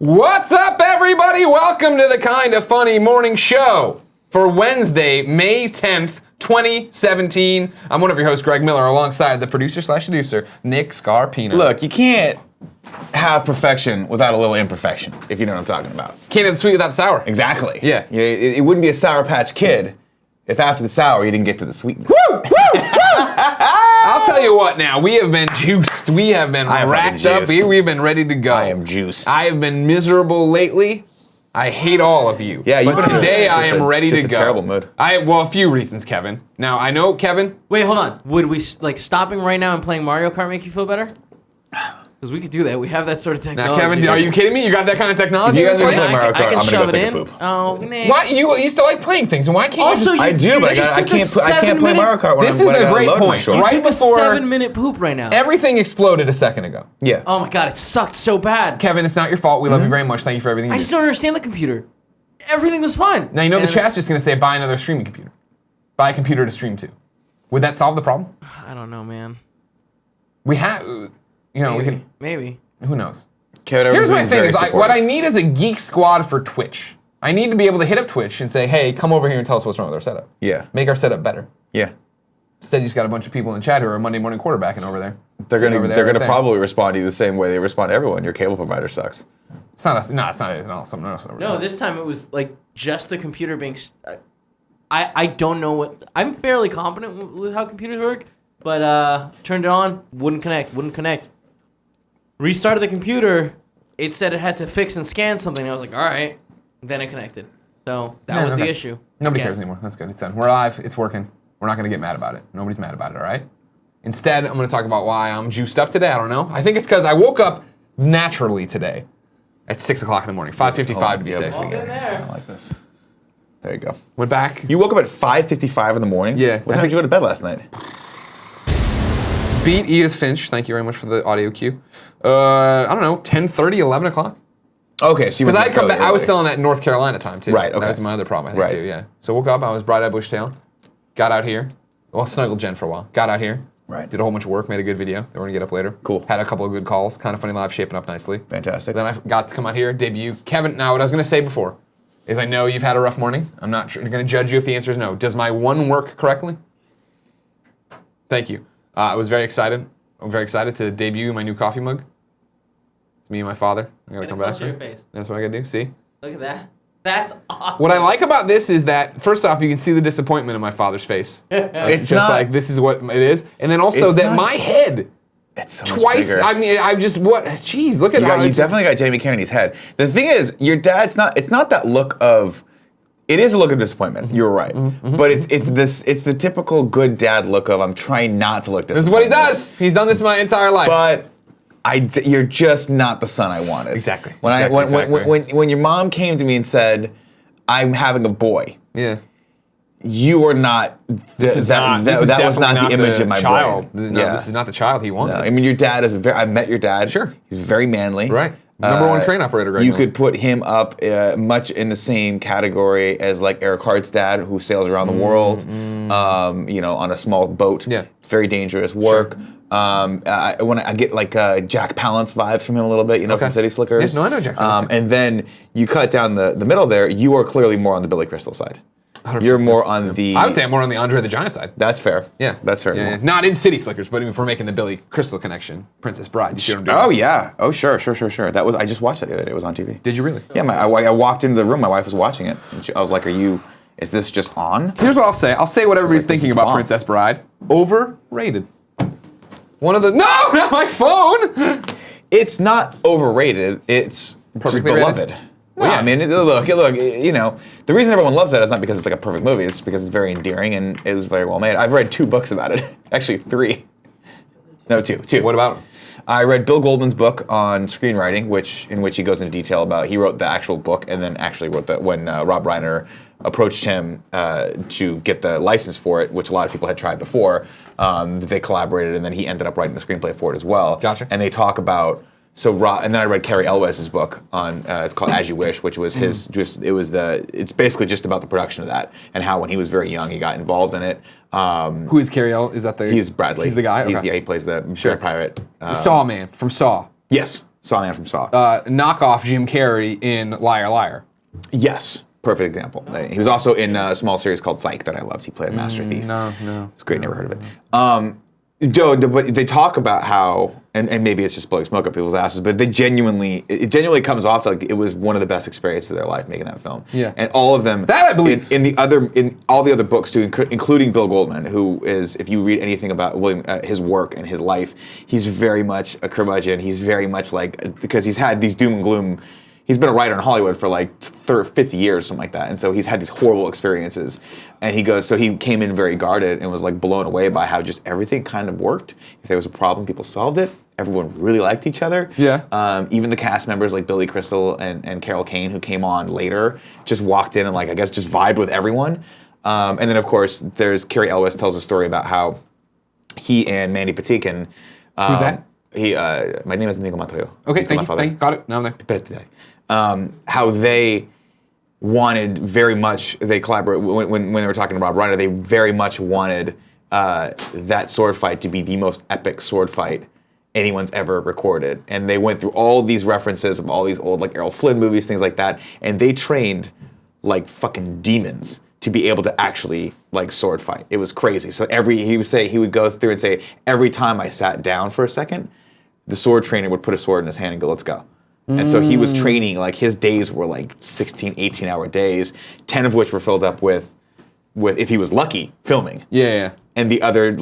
What's up, everybody? Welcome to the Kinda Funny Morning Show for Wednesday, May 10th, 2017. I'm one of your hosts, Greg Miller, alongside the producer/seducer, Nick Scarpino. Look, you can't have perfection without a little imperfection, if you know what I'm talking about. Can't have the sweet without the sour. Exactly. Yeah. It wouldn't be a Sour Patch Kid if after the sour you didn't get to the sweetness. Woo! Woo! Woo! I'll tell you what now, we have been juiced. We have been racked up here. We've been ready to go. I am juiced. I have been miserable lately. I hate all of you. Yeah, but today I am ready to go. Just a terrible mood. Well, a few reasons, Kevin. Now, I know, Kevin. Wait, hold on. Would we, stopping right now and playing Mario Kart make you feel better? Because we could do that. We have that sort of technology. Now, Kevin, are you kidding me? You got that kind of technology? If you guys are going to play Mario I Kart, can I'm shove going to it go in. take a poop. Oh, Nick. Why you still like playing things, and why can't Also, you just... I do, but I can't play Mario Kart when This I'm is a great point. You Right took before... a 7-minute poop right now. Everything exploded a second ago. Yeah. Oh my god, it sucked so bad. Kevin, it's not your fault. We love you very much. Thank you for everything you I do. just don't understand the computer. Everything was fine. Now, you know the chat's just going to say, buy another streaming computer. Buy a computer to stream to. Would that solve the problem? I don't know, man. We have... You know, we can... Maybe. Who knows? Kevin, Here's my thing. Is supportive. what I need is a geek squad for Twitch. I need to be able to hit up Twitch and say, hey, come over here and tell us what's wrong with our setup. Yeah. Make our setup better. Yeah. Instead, you just got a bunch of people in the chat who are Monday morning quarterbacking over there. They're gonna there. probably respond to you the same way they respond to everyone. Your cable provider sucks. It's not us. No, it's not it at all. Something else over No, there. this time it was like just the computer being... I don't know what... I'm fairly confident with how computers work, but turned it on, wouldn't connect. Restarted the computer, it said it had to fix and scan something. I was like, all right. Then it connected. So that was the issue. Nobody cares anymore. That's good. It's done. We're live. It's working. We're not going to get mad about it. Nobody's mad about it, all right? Instead, I'm going to talk about why I'm juiced up today. I don't know. I think it's because I woke up naturally today at 6 o'clock in the morning. 5:55 to be safe. Walk in there. I like this. There you go. Went back. You woke up at 5:55 in the morning? Yeah. What time did you go to bed last night? Beat Edith Finch. Thank you very much for the audio cue. I don't know, 10:30, 11 o'clock? Okay, so you Because I come back. I was still in that North Carolina time too. Right, okay. That was my other problem, I think, Right. too. Yeah. So woke up. I was bright-eyed, bushy-tailed. Got out here. Well, snuggled Jen for a while. Got out here. Right. Did a whole bunch of work. Made a good video that we're gonna get up later. Cool. Had a couple of good calls. Kind of Funny Live shaping up nicely. Fantastic. Then I got to come out here, debut. Kevin. Now, what I was gonna say before is I know you've had a rough morning. I'm not gonna judge you if the answer is no. Does my one work correctly? Thank you. I was very excited. I'm very excited to debut my new coffee mug. It's me and my father. I gotta come back. Your face. That's what I gotta do. See. Look at that. That's awesome. What I like about this is that, first off, you can see the disappointment in my father's face. It's just not, like, this is what it is. And then also It's that not- my head, It's so twice, much bigger. I mean, I've just, jeez, look at that. You definitely got Jamie Kennedy's head. The thing is, your dad's not, it's not that look of, it is a look of disappointment, you're right. But it's the typical good dad look of, I'm trying not to look disappointed. This is what he does. He's done this my entire life. But you're just not the son I wanted. Exactly. When your mom came to me and said, I'm having a boy, yeah. you were not, that was not the image in my child. brain. No, this is not the child he wanted. No, I mean, your dad is I met your dad. Sure. He's very manly. Right. Number one crane operator, Greg You Miller. could put him up much in the same category as like Eric Hart's dad, who sails around the world, on a small boat. Yeah. It's very dangerous work. Sure. I get like Jack Palance vibes from him a little bit, Okay. from City Slickers. Yes, no, I know Jack Palance. And then you cut down the middle there. You are clearly more on the Billy Crystal side. 100%. You're more on the. I would say I'm more on the Andre the Giant side. That's fair. Yeah. That's fair. Yeah. Not in City Slickers, but if we're making the Billy Crystal connection, Princess Bride. You see what I'm doing? Oh yeah. Oh sure. That was. I just watched that the other day. It was on TV. Did you really? Yeah. I walked into the room. My wife was watching it. And I was like, is this just on? Here's what I'll say. I'll say what everybody's like, this thinking is about bomb. Princess Bride. Overrated. One of the... No, not my phone! It's not overrated. It's just Perfectly beloved. rated? No, Well, yeah. I mean, look. The reason everyone loves that is not because it's like a perfect movie. It's because it's very endearing and it was very well made. I've read 2 books about it. Actually, 3. No, 2. What about... I read Bill Goldman's book on screenwriting, in which he goes into detail about he wrote the actual book and then actually wrote when Rob Reiner approached him to get the license for it, which a lot of people had tried before. They collaborated, and then he ended up writing the screenplay for it as well. Gotcha. And they talk about and then I read Cary Elwes's book on it's called As You Wish, which was his it's basically just about the production of that and how when he was very young he got involved in it. Who is Cary Elwes? Is that the... He's Bradley. He's the guy? Okay. He plays the pirate. The Saw man from Saw. Yes. Sawman from Saw. knockoff Jim Carrey in Liar Liar. Yes, perfect example. He was also in a small series called Psych that I loved. He played a master thief. No. It's great. Never heard of it. But they talk about how, and maybe it's just blowing smoke up people's asses, but it genuinely comes off like it was one of the best experiences of their life making that film. Yeah. And all of them, that I believe. in all the other books too, including Bill Goldman, who is, if you read anything about William, his work and his life, he's very much a curmudgeon. He's very much like, because he's had these doom and gloom. He's been a writer in Hollywood for like 50 years, something like that. And so he's had these horrible experiences. And he goes, so he came in very guarded and was like blown away by how just everything kind of worked. If there was a problem, people solved it. Everyone really liked each other. Yeah. Even the cast members like Billy Crystal and Carol Kane, who came on later, just walked in and like, I guess, just vibed with everyone. And then, of course, there's Carrie Elwes tells a story about how he and Mandy Patinkin. Who's that? My name is Nico Matoyo. Okay, thank you. Got it. Now I'm there. How they wanted very much, they collaborate when they were talking to Rob Reiner, they very much wanted that sword fight to be the most epic sword fight anyone's ever recorded. And they went through all these references of all these old like Errol Flynn movies, things like that, and they trained like fucking demons to be able to actually like sword fight. It was crazy. So he would go through and say, every time I sat down for a second, the sword trainer would put a sword in his hand and go, let's go. And so he was training, like his days were like 16, 18-hour days, 10 of which were filled up with, if he was lucky, filming. Yeah. And the other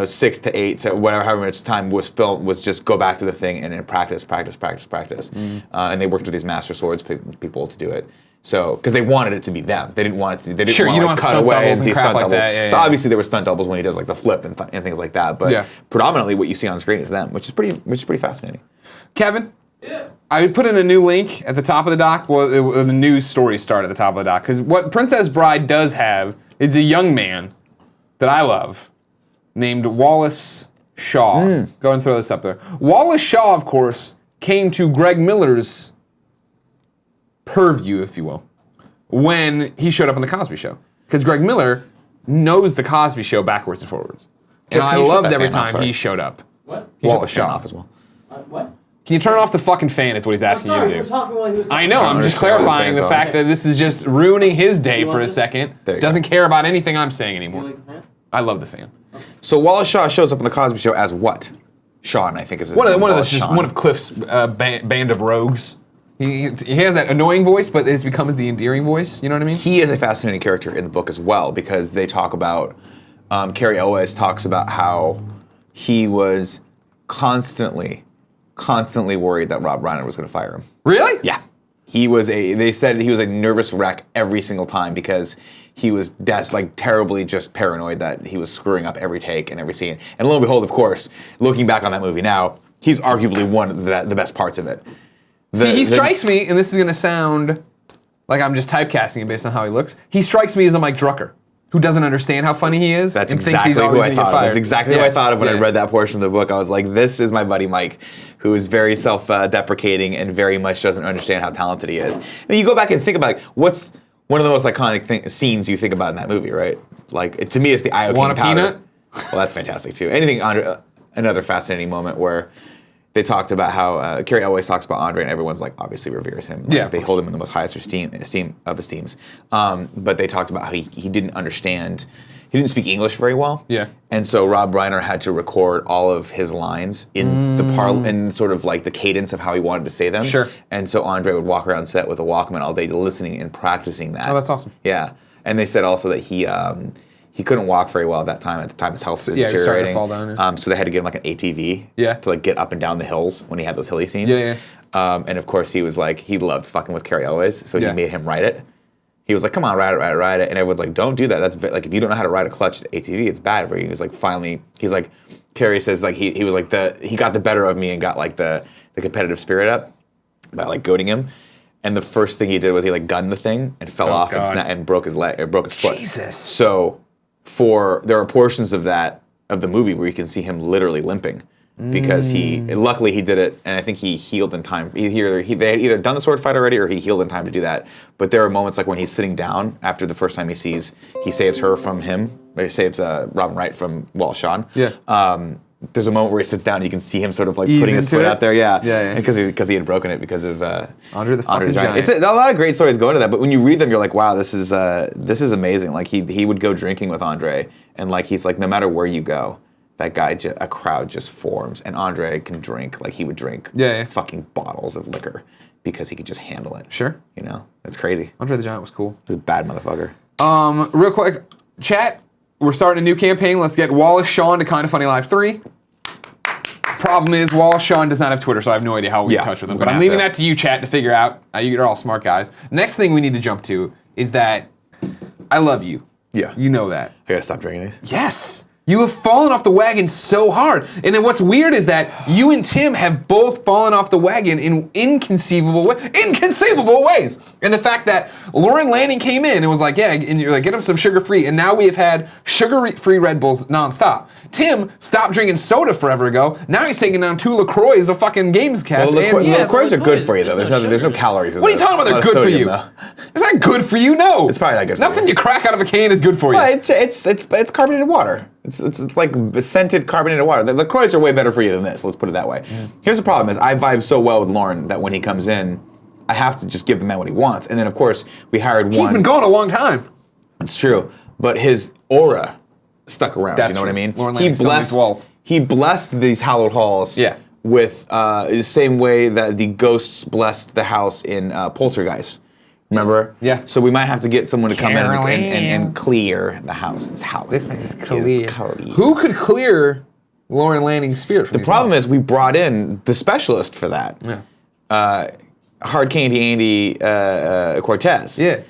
6 to 8 to whatever, however much time was filmed, was just go back to the thing and then practice. And they worked with these master swords people to do it. So, because they wanted it to be them. They didn't want it to be, they didn't want to like, cut away and see stunt doubles. So obviously there were stunt doubles when he does like the flip and things like that. But predominantly what you see on screen is them, which is pretty fascinating. Kevin? Yeah. I put in a new link at the top of the doc. Well, the news story start at the top of the doc. Because what Princess Bride does have is a young man that I love named Wallace Shaw. Go ahead and throw this up there. Wallace Shaw, of course, came to Greg Miller's purview, if you will, when he showed up on The Cosby Show. Because Greg Miller knows The Cosby Show backwards and forwards. And I loved every time he showed up. What? Wallace Shaw off as well. What? Can you turn off the fucking fan is what he's asking you to do. You were talking while he was talking. I know, I'm just clarifying the fact that this is just ruining his day for a second. Doesn't care about anything I'm saying anymore. You like the fan? I love the fan. So Wallace Shaw shows up on The Cosby Show as what? Sean, I think is his name. One of Cliff's band of rogues. He has that annoying voice, but it becomes the endearing voice. You know what I mean? He is a fascinating character in the book as well, because they talk about, Carrie Elwes talks about how he was constantly worried that Rob Reiner was going to fire him. Really? Yeah. They said he was a nervous wreck every single time because he was terribly just paranoid that he was screwing up every take and every scene. And lo and behold, of course, looking back on that movie now, he's arguably one of the best parts of it. He strikes me, and this is going to sound like I'm just typecasting him based on how he looks. He strikes me as a Mike Drucker, who doesn't understand how funny he is. That's and exactly thinks he's who I always thought of. That's exactly who I thought of when I read that portion of the book. I was like, this is my buddy Mike, who is very self-deprecating and very much doesn't understand how talented he is. And you go back and think about what's one of the most iconic scenes you think about in that movie, right? Like, to me, it's the iocane powder. Well, that's fantastic too. Another fascinating moment where they talked about how Carrie always talks about Andre, and everyone's like obviously reveres him. Like, they hold him in the most highest esteems. But they talked about how he didn't understand. He didn't speak English very well. Yeah. And so Rob Reiner had to record all of his lines in in sort of like the cadence of how he wanted to say them. Sure. And so Andre would walk around set with a Walkman all day, listening and practicing that. Oh, that's awesome. Yeah. And they said also that he couldn't walk very well at that time. At the time, his health was deteriorating. He started to fall down. So they had to give him like an ATV to like get up and down the hills when he had those hilly scenes. And of course, he was like, he loved fucking with Carrie Elwes, so he made him ride it. He was like, come on, ride it. And everyone's like, don't do that. That's like, if you don't know how to ride a clutched ATV, it's bad for you. He was like, finally, Carrie says like, he was like, he got the better of me and got like the competitive spirit up by like goading him. And the first thing he did was he like gunned the thing and fell off and broke his leg, or broke his foot. Jesus. So there are portions of the movie where you can see him literally limping because luckily he did it, and I think he healed in time. They had either done the sword fight already or he healed in time to do that. But there are moments like when he's sitting down after the first time he saves her from him, or saves Robin Wright from Wallace Shaw. Yeah. there's a moment where he sits down and you can see him sort of like Ease putting his into foot it? out there. Yeah. Yeah. Because he had broken it because of Andre the fucking Giant. It's a lot of great stories go into that, but when you read them, you're like, wow, this is amazing. Like he would go drinking with Andre, and like he's like, no matter where you go, that guy, a crowd just forms, and Andre can drink. Like he would drink fucking bottles of liquor because he could just handle it. Sure. You know, it's crazy. Andre the Giant was cool. He's a bad motherfucker. Real quick, chat. We're starting a new campaign. Let's get Wallace Shaw into Kinda Funny Live 3. Problem is, Wallace Shaw does not have Twitter, so I have no idea how we get in touch with him. But I'm leaving that to you, chat, to figure out. You're all smart guys. Next thing we need to jump to is that I love you. Yeah. You know that. I gotta stop drinking these. Yes. You have fallen off the wagon so hard. And then what's weird is that you and Tim have both fallen off the wagon in inconceivable ways. And the fact that Lauren Lanning came in and was like, yeah, and you're like, get him some sugar-free. And now we have had sugar-free Red Bulls nonstop. Tim stopped drinking soda forever ago. Now he's taking down 2 LaCroix as a fucking games cast. Well, LaCroix are good for you, though. There's no calories in What are you talking about? They're good for you. It's not good for you, no. It's probably not good for you. Nothing you crack out of a can is good for you. Well, it's carbonated water. It's like scented carbonated water. The LaCroix are way better for you than this. Let's put it that way. Here's the problem: is I vibe so well with Lauren that when he comes in, I have to just give the man what he wants. And then of course we hired one. He's been gone a long time. It's true, but his aura stuck around. That's you know what I mean? Lauren Lanning still needs walls. He blessed these hallowed halls. Yeah. With the same way that the ghosts blessed the house in Poltergeist. Remember? Yeah. So we might have to get someone to come in and clear the house. This house. This thing is clear. Who could clear Lauren Lanning's spirit from The problem is we brought in the specialist for that. Yeah. Hard Candy Andy Cortez. Yeah.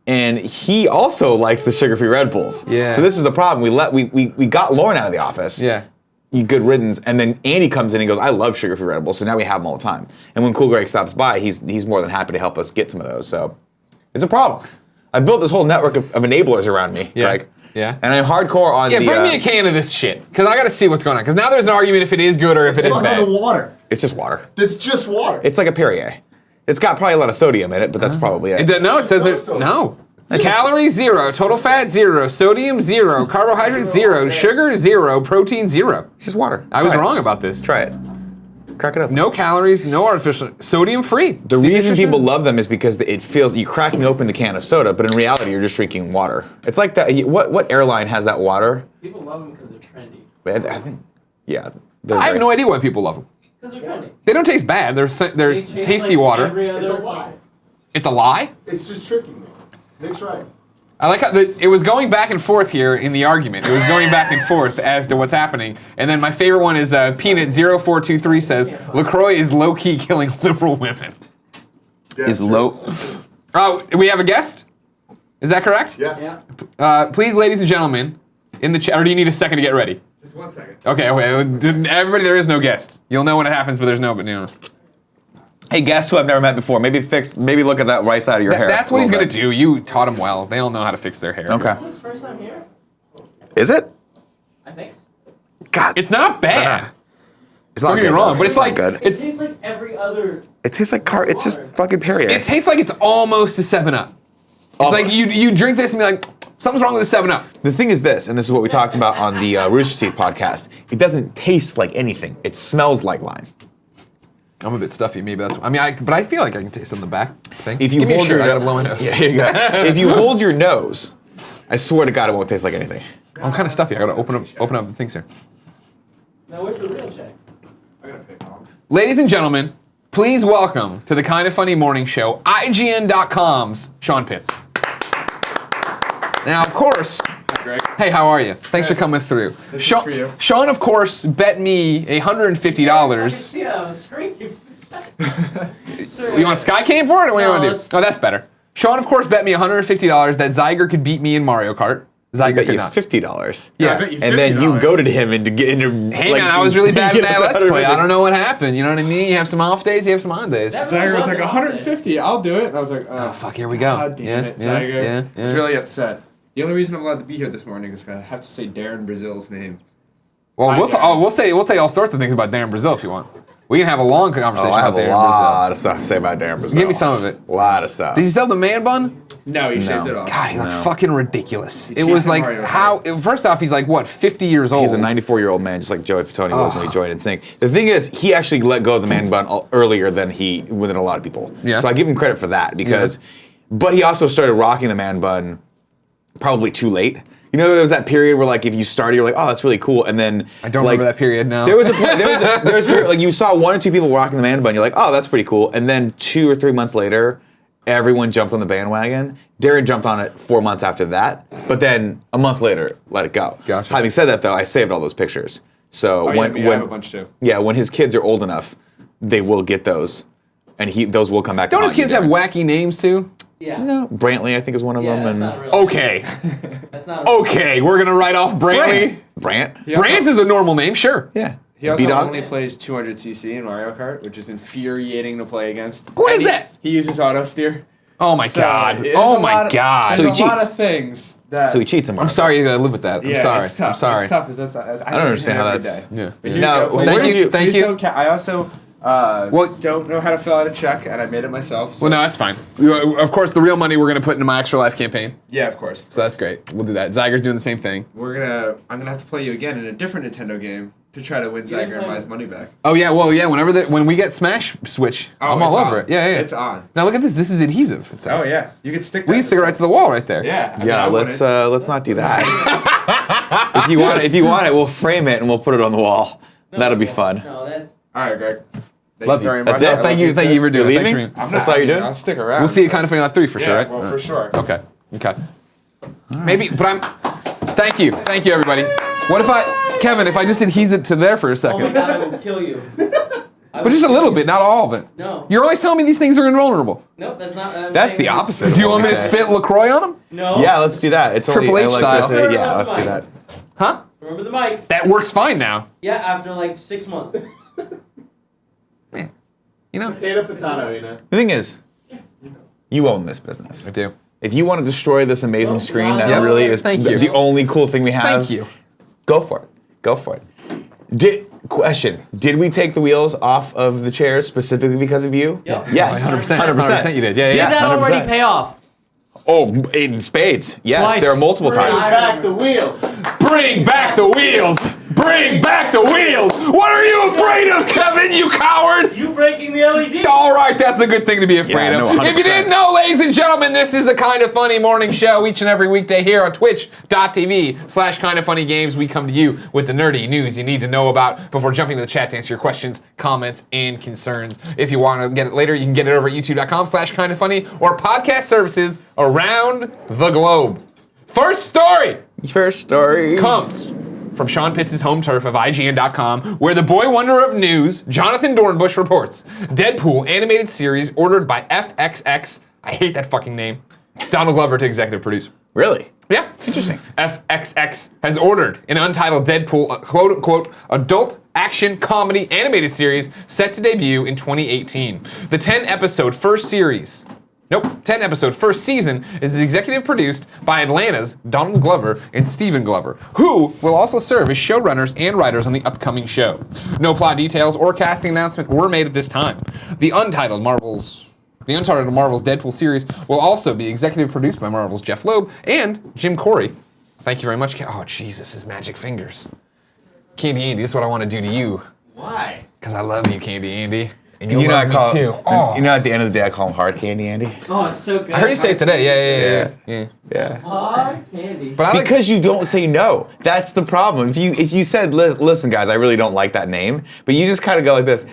And he also likes the sugar-free Red Bulls. Yeah. So this is the problem. We got Lauren out of the office. Yeah. Good riddance. And then Andy comes in and goes, I love sugar-free Red Bulls. So now we have them all the time. And when Cool Greg stops by, he's more than happy to help us get some of those. So it's a problem. I've built this whole network of enablers around me, Greg. Yeah. And I'm hardcore on bring me a can of this shit, because I got to see what's going on. Because now there's an argument if it is good or if it is bad. It's water. It's just water. It's just water. It's like a Perrier. It's got probably a lot of sodium in it, but that's probably it. It says there's no. Calories 0, total fat 0, sodium 0, carbohydrates 0, sugar 0, protein 0. It's just water. I was wrong about this. Try it. Crack it up. No calories, no artificial, sodium free. The reason people love them is because it feels you cracking open the can of soda, but in reality you're just drinking water. It's like that. What airline has that water? People love them because they're trendy. I think, yeah. I have no idea why people love them. Because they're trendy. They don't taste bad. They're tasty water. It's a lie. It's a lie? It's just tricking me. Nick's right. I like how it was going back and forth here in the argument. It was going back and forth as to what's happening. And then my favorite one is Peanut0423 says, LaCroix is low-key killing liberal women. Yeah, Is true. low. We have a guest? Is that correct? Yeah. Please, ladies and gentlemen, in the chat, or do you need a second to get ready? Just 1 second. Okay. Everybody, there is no guest. You'll know when it happens, but there's no, but you know. Hey, guests who I've never met before, maybe look at that right side of your hair. That's what he's going to do. You taught him well. They all know how to fix their hair. Okay. Is this first time here? Is it? I think so. God. It's not bad. It's not Don't get me good, wrong, though. but it's not like good. It it's tastes like every other. It tastes like it's just fucking Perrier. it tastes like it's almost a 7-Up. It's like Almost. you drink this and be like, something's wrong with the 7-Up. The thing is this, and this is what we talked about on the Rooster Teeth podcast. It doesn't taste like anything. It smells like lime. I'm a bit stuffy, maybe that's. I mean, but I feel like I can taste it on the back thing. If you Give me a hold shirt, your I gotta blow my nose. Yeah, here you go. If you hold your nose, I swear to God, it won't taste like anything. I'm kind of stuffy. I gotta open up the things here. Now where's the real check? I gotta pick on. Ladies and gentlemen, please welcome to the Kinda Funny Morning Show, IGN.com's Sean Pitts. Now, of course. Hi, Greg. Hey, how are you? Thanks for coming through. This Sean, is for you. Sean, of course, bet me $150. Yeah, I was screaming. You want Sky Cam for it, or what do you No, want to do? let's- Oh, that's better. Sean, of course, bet me $150 that Zyger could beat me in Mario Kart. I Zyger bet could you not. $50. Yeah. I bet you And then you $50. goaded him into getting into. Hey like, man, I was really bad at that Let's Play. I 150. don't know what happened. You know what I mean? You have some off days, you have some on days. That- Zyger was like 150. I'll do it. And I was like, Oh fuck, here we go. God damn Yeah, it, yeah, Zyger. yeah, I was yeah. really upset. The only reason I'm allowed to be here this morning is because I have to say Darren Brazil's name. Well, Hi, we'll Darren. say all sorts of things about Darren Brazil if you want. We can have a long conversation I about have a Darren lot of stuff to say about Darren Brazil. Give me some of it. A lot of stuff. Did he still have the man bun? No, he shaved No. it off. God, he looked No. fucking ridiculous. It cheated was like, Mario how, first off, he's like, what, 50 years old? He's a 94-year-old man, just like Joey Fatone was when he joined NSYNC. The thing is, he actually let go of the man bun earlier than a lot of people. Yeah. So I give him credit for that because, but he also started rocking the man bun probably too late. You know, there was that period where, like, if you started, you're like, oh, that's really cool, and then I don't like, remember that period now. There was a point, there was a period, like you saw 1 or 2 people rocking the man bun, you're like, oh, that's pretty cool, and then 2 or 3 months later, everyone jumped on the bandwagon. Darren jumped on it 4 months after that, but then a month later, let it go. Gotcha. Having said that, though, I saved all those pictures. So Oh, when yeah, I have a bunch too. when his kids are old enough, they will get those, and those will come back. Don't to his haunt you, kids have Darren. wacky names too? Yeah. No, Brantley, I think, is one of Yeah, them, that's and not real. Okay. That's not real. Okay, we're gonna write off Brantley. Brant. He also- Brant is a normal name, sure. Yeah. He also B-Dog? only plays 200cc in Mario Kart, which is infuriating to play against. What And is that? He uses auto steer. Oh my So, god. there's Oh a my lot of- god. So There's he a lot cheats. of things that. So he cheats him. I'm sorry you gotta live with that. I'm Yeah, sorry. it's tough. I'm sorry. It's tough. It's just, I don't understand how that's- Yeah. But here No, you go. where Please did don't- you- thank please you. don't I also Well- don't know how to fill out a check, and I made it myself. So Well, no, that's fine. Of course, the real money we're gonna put into my Extra Life campaign. yeah, of course. So that's great. We'll do that. Zyger's doing the same thing. I'm gonna have to play you again in a different Nintendo game to try to win didn't Zyger and play- my money back. Oh yeah, well yeah. When we get Smash Switch, I'm all it's over on. it. Yeah, yeah. It's on. Now look at this. This is adhesive. It says. Oh yeah, you can stick. We can stick it right to the wall right there. Yeah. Yeah, let's not do that. if you want it, we'll frame it and we'll put it on the wall. That'll be fun. No, that's. All right, Greg. Thank Love you. very That's much. it? I love Thank you for You're doing it. Thanks leaving? for- I'm That's not- all you're doing? I'll stick around. We'll see you at Kind of Funny Live 3 for sure, Yeah, right? well, for sure. Okay. Okay. Maybe, but I'm. Thank you, everybody. What if Kevin, if I just adhese it to there for a Oh my second, god, I will kill you. but just a little bit, not all of it. No. You're always telling me these things are invulnerable. Nope, that's not. I'm That's saying the opposite. Do you of what want me we to say. spit LaCroix on them? No. Yeah, let's do that. It's Triple only H style. electricity. Yeah, let's do that. Huh? Remember the mic. That works fine now. Yeah, after like 6 months. Man, you know. Potato, you know. The thing is, you own this business. I do. If you want to destroy this amazing screen that Yep. really is Thank the, you. the only cool thing we have, Thank you. go for it. Go for it. Question: did we take the wheels off of the chairs specifically because of you? Yep. Yes, 100%. 100%. You did. Yeah, Did yeah. that already 100%. pay off? Oh, in spades. Yes, Twice. there are multiple Bring times. Back the wheels. Bring back the wheels! Bring back the wheels! What are you afraid of, Kevin, you coward? You breaking the LED? All right, that's a good thing to be afraid Yeah, of. no, If you 100%. didn't know, ladies and gentlemen, this is the Kind of Funny morning show each and every weekday here on twitch.tv/kindoffunnygames. We come to you with the nerdy news you need to know about before jumping to the chat to answer your questions, comments, and concerns. If you want to get it later, you can get it over at youtube.com/kindoffunny or podcast services around the globe. First story First story. comes from Sean Pitts' home turf of IGN.com, where the boy wonder of news, Jonathan Dornbush, reports Deadpool animated series ordered by FXX, I hate that fucking name, Donald Glover to executive produce. Really? Yeah. Interesting. FXX has ordered an untitled Deadpool, quote-unquote, adult action comedy animated series set to debut in 2018. The 10-episode first season is executive produced by Atlanta's Donald Glover and Stephen Glover, who will also serve as showrunners and writers on the upcoming show. No plot details or casting announcement were made at this time. The untitled Marvel's Deadpool series will also be executive produced by Marvel's Jeff Loeb and Jim Corey. Thank you very much. Oh, Jesus, his magic fingers. Candy Andy, this is what I want to do to you. Why? Because I love you, Candy Andy. And you You know, love I call me too. Oh. You know, at the end of the day, I call him Hard Candy Andy. Oh, it's so good. I heard you say it today. Yeah. Yeah. Hard candy. But I like, Because you don't say no. That's the problem. If you said, listen, guys, I really don't like that name, but you just kind of go like this.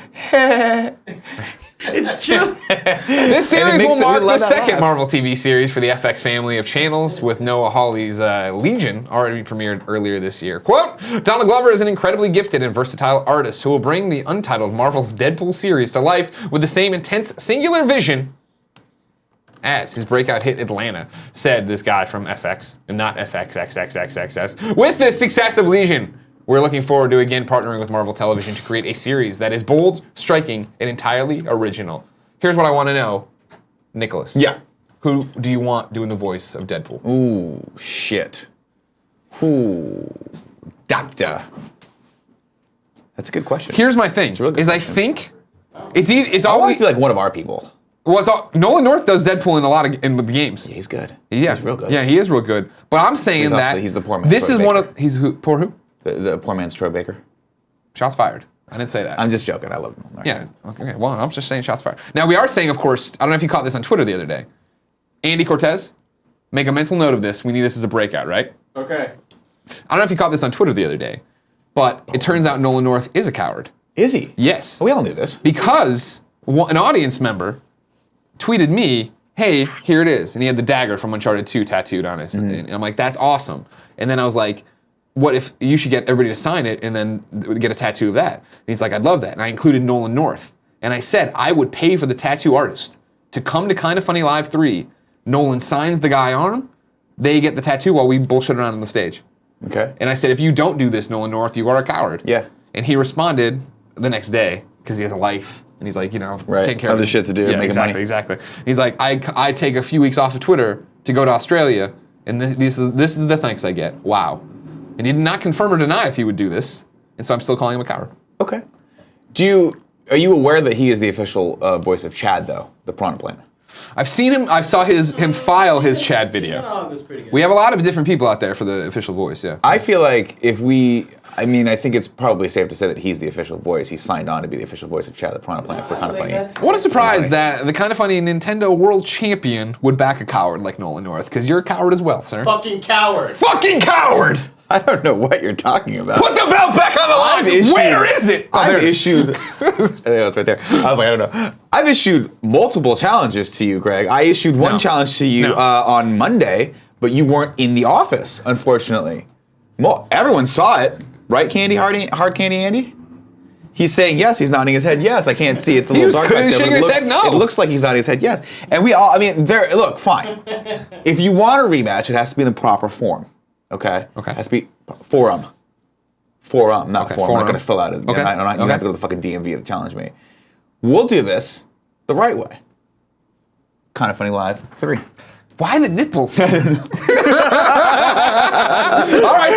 It's true. this series makes will it- mark we the love that second laugh. Marvel TV series for the FX family of channels, with Noah Hawley's Legion already premiered earlier this year. Quote, Donald Glover is an incredibly gifted and versatile artist who will bring the untitled Marvel's Deadpool series to life with the same intense, singular vision as his breakout hit Atlanta, said this guy from FX, and not FXXXXXS. With the success of Legion, we're looking forward to again partnering with Marvel Television to create a series that is bold, striking, and entirely original. Here's what I want to know, Nicholas. Yeah. Who do you want doing the voice of Deadpool? Ooh, shit. Ooh, Doctor. That's a good question. Here's my thing. a real good is question. I think it's I want it always to be like one of our people. Nolan North does Deadpool in a lot of the games. Yeah, he's good. Yeah, He's real good. Yeah, he is real good. But I'm saying He's also that he's the poor man's this Troy is one Baker. of he's who poor who? The poor man's Troy Baker. Shots fired. I didn't say that. I'm just joking. I love him. All right. Yeah. Okay. Well, I'm just saying shots fired. Now we are saying, of course, I don't know if you caught this on Twitter the other day. Andy Cortez, make a mental note of this. We need this as a breakout, right? Okay. I don't know if you caught this on Twitter the other day, but it turns out Nolan North is a coward. Is he? Yes. We all knew this. Because an audience member tweeted me, hey, here it is. And he had the dagger from Uncharted 2 tattooed on his. And I'm like, that's awesome. And then I was like, what if you should get everybody to sign it and then get a tattoo of that? And he's like, I'd love that. And I included Nolan North. And I said, I would pay for the tattoo artist to come to Kinda Funny Live 3. Nolan signs the guy arm. They get the tattoo while we bullshit around on the stage. Okay. And I said, if you don't do this, Nolan North, you are a coward. Yeah. And he responded the next day, because he has a life. And he's like, Right. take care of Other it. shit to do, Yeah, making exactly, money. Exactly. He's like, I take a few weeks off of Twitter to go to Australia, and this is the thanks I get. Wow. And he did not confirm or deny if he would do this, and so I'm still calling him a coward. Okay. Are you aware that he is the official voice of Chad, though, the Piranha Plant? I've seen him. I saw him file his Chad video. was pretty good. We have a lot of different people out there for the official voice. Yeah. I feel like I think it's probably safe to say that he's the official voice. He signed on to be the official voice of Chad the Piranha Plant for Kinda Funny. What a surprise that the Kinda Funny Nintendo World Champion would back a coward like Nolan North, because you're a coward as well, sir. Fucking coward. Fucking coward! I don't know what you're talking about. Put the belt back on the line! Where is it? Oh, there I've it is. issued. It's right there. I was like, I don't know. I've issued multiple challenges to you, Greg. I issued one No. challenge to you No. on Monday, but you weren't in the office, unfortunately. Well, everyone saw it, right, Hard Candy Andy? He's saying yes. He's nodding his head yes. I can't see. It's a little was dark back there. shaking but his it head no. It looks like he's nodding his head yes. And we all. Look, fine. If you want a rematch, it has to be in the proper form. Okay. Okay. It has to be forum. Forum, not Okay, form. I'm forum. not going to fill out it. Okay. You don't have to go to the fucking DMV to challenge me. We'll do this the right way. Kinda Funny Live 3. Why the nipples? All right,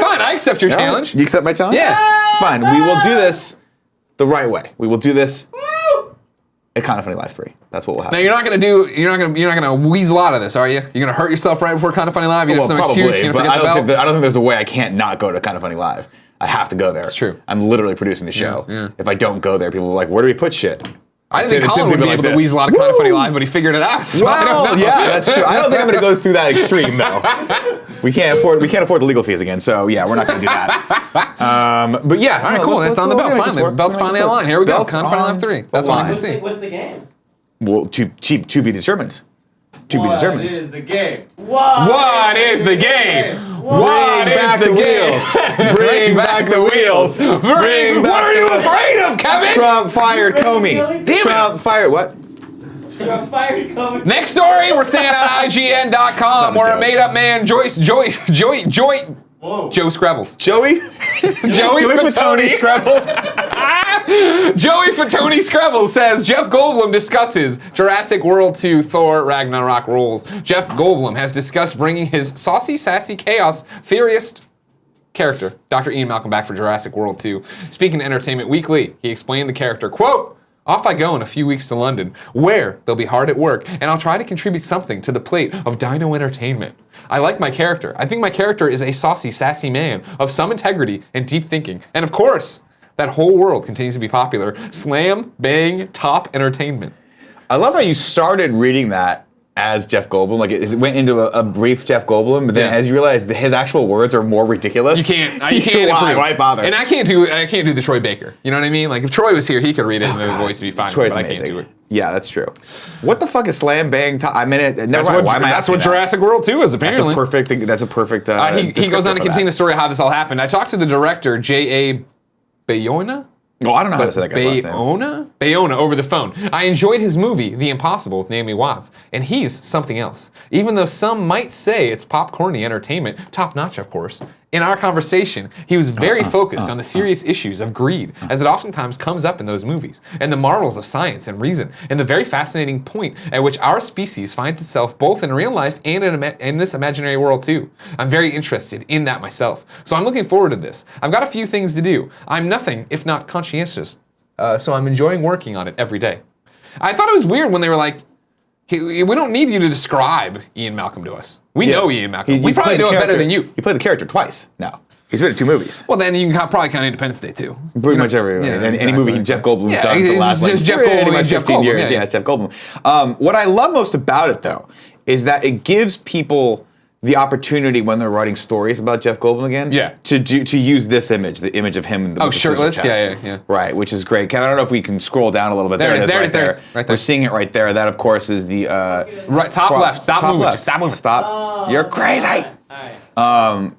fine. I accept your challenge. You accept my challenge? Yeah. Fine. We will do this the right way. We will do this at Kinda Funny Live 3. That's what will happen. Now you're not gonna weasel out of this, are you? You're gonna hurt yourself right before Kinda Funny Live. You have some excuse. You're gonna but forget I the belt. don't think there's a way I can't not go to Kinda Funny Live. I have to go there. It's true. I'm literally producing the show. Yeah. If I don't go there, people will be like, where do we put shit? I didn't think Tim's Colin would gonna be able to this. weasel out of Kinda Woo! Funny Live, but he figured it out. So I don't Well, know. yeah, that's true. I don't think I'm going to go through that extreme though. We can't afford the legal fees again. So yeah, we're not going to do that. But yeah, All right, cool. It's on the belt. Finally, the belt's finally online. Here we go. Kinda Funny Live 3. That's what I like to see. What's the game? Well, to be determined. To be determined. What is the game? What is the game? What Bring is back the the game? wheels. Bring back the wheels. Bring What back are you the- afraid of, Kevin? Trump fired Comey. Damn it. Trump fired what? Trump fired Comey. Next story, we're saying on IGN.com, Some where a joke. made-up man, Joe Whoa. Scrabbles. Joey? Joey Fatoni Scrabbles. Joey Fatoni Scrabbles says Jeff Goldblum discusses Jurassic World 2 Thor Ragnarok rules. Jeff Goldblum has discussed bringing his saucy, sassy, chaos theorist character, Dr. Ian Malcolm, back for Jurassic World 2. Speaking to Entertainment Weekly, he explained the character, quote, "Off I go in a few weeks to London, where they'll be hard at work, and I'll try to contribute something to the plate of Dino Entertainment. I like my character. I think my character is a saucy, sassy man of some integrity and deep thinking. And of course, that whole world continues to be popular. Slam, bang, top entertainment." I love how you started reading that as Jeff Goldblum. Like it went into a brief Jeff Goldblum, but then Yeah. as you realize that his actual words are more ridiculous. You can't improve. Why bother? And I can't do the Troy Baker. You know what I mean? Like if Troy was here, he could read it and the God. voice would be fine. Troy's but I amazing. can't do it. Yeah, that's true. What the fuck is slam bang? Never That's mind. what, Why am I that's asking what that? Jurassic World 2 is That's apparently. a perfect. That's a perfect. He goes on to continue the story of how this all happened. I talked to the director, J.A. Bayona. Oh, I don't know how to say that guy's last name. Bayona over the phone. I enjoyed his movie, The Impossible, with Naomi Watts, and he's something else. Even though some might say it's popcorny entertainment, top notch, of course, In our conversation, he was very focused on the serious issues of greed, as it oftentimes comes up in those movies, and the marvels of science and reason, and the very fascinating point at which our species finds itself both in real life and in this imaginary world too. I'm very interested in that myself, so I'm looking forward to this. I've got a few things to do. I'm nothing if not conscientious, so I'm enjoying working on it every day. I thought it was weird when they were like, we don't need you to describe Ian Malcolm to us. We know Ian Malcolm. We probably know it better than you. You played the character twice now. He's been in 2 movies. Well, then you can probably count Independence Day too. Pretty much every any movie Jeff Goldblum's done for the last like Jeff pretty Goldblum, much Jeff 15 Goldblum, years. yeah. Yeah, it's Jeff Goldblum. What I love most about it though is that it gives people the opportunity when they're writing stories about Jeff Goldblum again, to use this image, the image of him in the with the shirtless, scissor chest. yeah. Right, which is great. Kevin, I don't know if we can scroll down a little bit. There it is, right there. We're seeing it right there. That, of course, is the right top left. Stop moving. Left. Just stop moving. Stop. Oh, You're crazy. All right.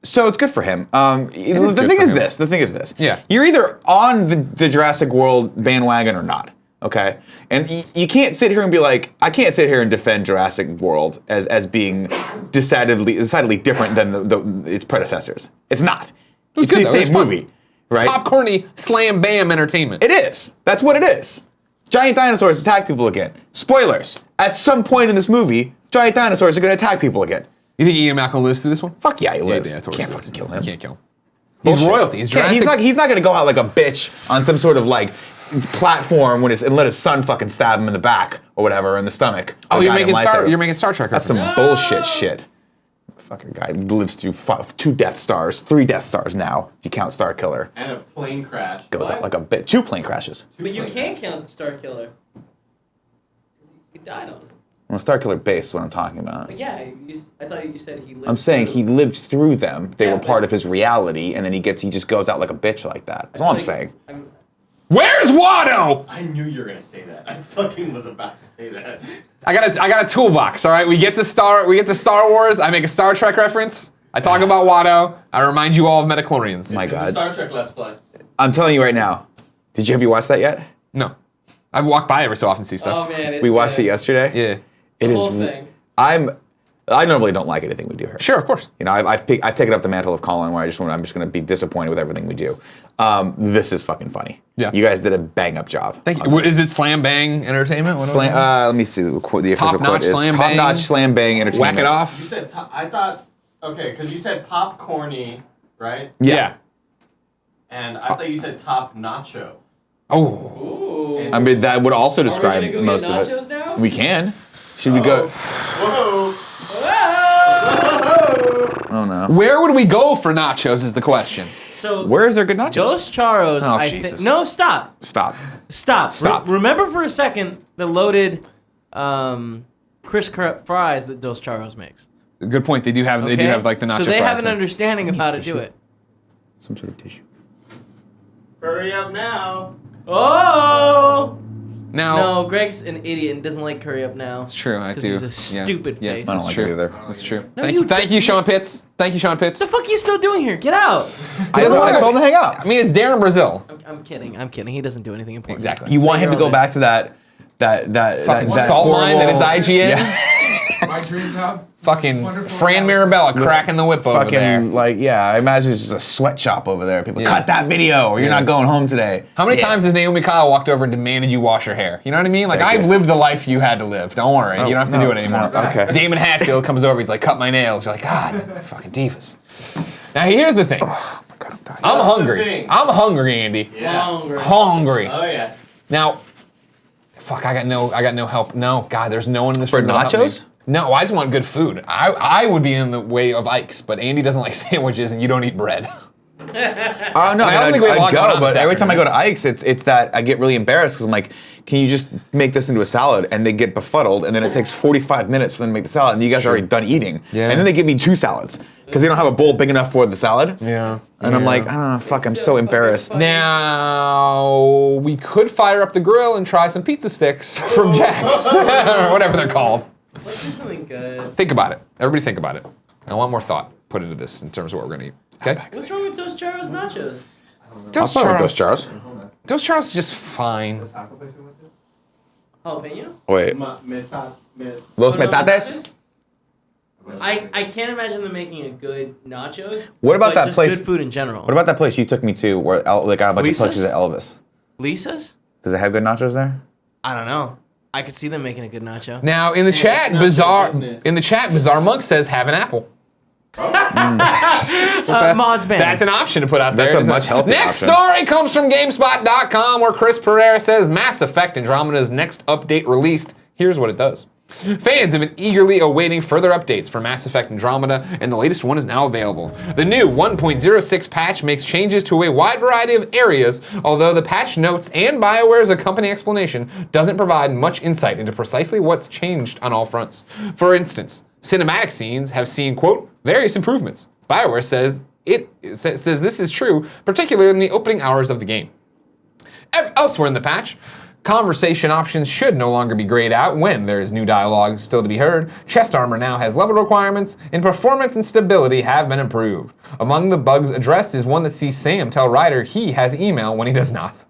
So it's good for him. The thing is this. Yeah. You're either on the Jurassic World bandwagon or not. Okay, and you can't sit here and be like, I can't sit here and defend Jurassic World as being decidedly different than its predecessors. It's not. It's the same movie, right? Popcorny slam bam entertainment. It is. That's what it is. Giant dinosaurs attack people again. Spoilers. At some point in this movie, giant dinosaurs are going to attack people again. You think Ian Malcolm lives through this one? Fuck yeah, he lives. Yeah, totally Can't lives. fucking kill him. You can't kill him. He's royalty. He's Jurassic. He's not going to go out like a bitch on some sort of like platform and let his son fucking stab him in the back or whatever, or in the stomach. Oh, you're making Star Trek. That's some bullshit shit. Fucking guy lives through 2 Death Stars, 3 Death Stars now, if you count Star Killer. And a plane crash. Goes out like a bitch. 2 plane crashes. But you can't count the Star Killer. He died on it. Well, Star Killer base is what I'm talking about. But yeah, I thought you said he lived. I'm saying he lived through them. They Yeah, were part but- of his reality, and then he just goes out like a bitch like that. That's all I'm saying. Where's Watto? I knew you were gonna say that. I fucking was about to say that. I got a toolbox. All right, we get to Star Wars. I make a Star Trek reference. I talk about Watto. I remind you all of metachlorians. My It's in the God. Star Trek Let's Play. I'm telling you right now. Have you watched that yet? No, I walk by every so often, see stuff. Oh man, it's We watched good. it yesterday. Yeah, It The is. whole thing. I normally don't like anything we do here. sure, of course. You know, I've taken up the mantle of Colin, where I'm just going to be disappointed with everything we do. This is fucking funny. Yeah. You guys did a bang up job. Thank you. Is it slam bang entertainment? What Let me see the quote. The official Top-notch quote is slam top bang. notch slam bang entertainment. Whack it You off. said I thought because you said popcorny, right? Yeah. And I thought you said top nacho. Oh, Ooh. I mean, that would also describe Are we gonna go most get of nachos it. now? We can. Should we go? Whoa! Oh no. where would we go for nachos? Is the question. So Where is there good nachos? Dos Charos. Oh, I Jesus. think. No, stop. Stop. Stop. Remember for a second the loaded crisp fries that Dos Charos makes. Good point. They do have Okay? like the nacho So they fries. have an yeah. understanding of how to do it. Some sort of tissue. Hurry up now! Oh! Now, No, Greg's an idiot and doesn't like curry up now. it's true. I 'Cause do. he's a Yeah. stupid Yeah, face. I don't that's like true. it either. That's true. No, thank you you, thank you, Sean Pitts. Thank you, Sean Pitts. What the fuck are you still doing here? Get out! I doesn't wanna told him to hang out. I mean, it's Darren Brazil. I'm kidding. He doesn't do anything important. Exactly. You want him to Stay go back to that Fucking that salt mine that is horrible- IGN. Yeah. My dream job. Fucking Wonderful Fran job. Mirabella cracking the whip over there. Fucking I imagine it's just a sweatshop over there. People Yeah. cut that video, or you're Yeah. not going home today. How many Yeah. times has Naomi Kyle walked over and demanded you wash your hair? You know what I mean? Like, Thank I've you. lived the life you had to live. Don't worry. You don't have to no, do it anymore. no, okay. Damon Hatfield comes over. He's like, cut my nails. You're like, God, fucking divas. Now, here's the thing. I'm hungry. thing. I'm hungry, Andy. Yeah. Hungry. Oh yeah. Now, fuck, I got no help. No, God, there's no one in this For room that'll help me. nachos? No, I just want good food. I would be in the way of Ike's, but Andy doesn't like sandwiches and you don't eat bread. Oh no, I don't I'd think we have a lot going go, on but this every time I go afternoon. to Ike's, it's that I get really embarrassed because I'm like, can you just make this into a salad? And they get befuddled, and then it takes 45 minutes for them to make the salad, and you guys are already done eating. Yeah. And then they give me 2 salads because they don't have a bowl big enough for the salad. Yeah. And I'm like, fuck, I'm so embarrassed. Now, we could fire up the grill and try some pizza sticks from Jack's, or whatever they're called. Let's do something good. Think about it. Everybody think about it. I want more thought put into this in terms of what we're going to eat. Okay? What's wrong with Dos Charos nachos? Dos fine with those Charos. Charos. Dos Charos is just fine. Jalapeno? Wait, Ma- meta- me- Los Metates? I can't imagine them making a good nachos. What about but that just place? Good food in general. What about that place you took me to where they got a bunch Lisa's? of pictures of Elvis? Lisa's? Does it have good nachos there? I don't know. I could see them making a good nacho. Now in the chat, not bizarre good business. in the chat, Bizarre Monk says have an apple. Mods band. That's an option to put out That's there. a isn't much it? healthier Next option. story comes from GameSpot.com, where Chris Pereira says Mass Effect Andromeda's next update released. Here's what it does. Fans have been eagerly awaiting further updates for Mass Effect Andromeda, and the latest one is now available. The new 1.06 patch makes changes to a wide variety of areas, although the patch notes and BioWare's accompanying explanation doesn't provide much insight into precisely what's changed on all fronts. For instance, cinematic scenes have seen, quote, various improvements. BioWare says this is true, particularly in the opening hours of the game. Elsewhere in the patch, conversation options should no longer be grayed out when there is new dialogue still to be heard. Chest armor now has level requirements, and performance and stability have been improved. Among the bugs addressed is one that sees Sam tell Ryder he has email when he does not.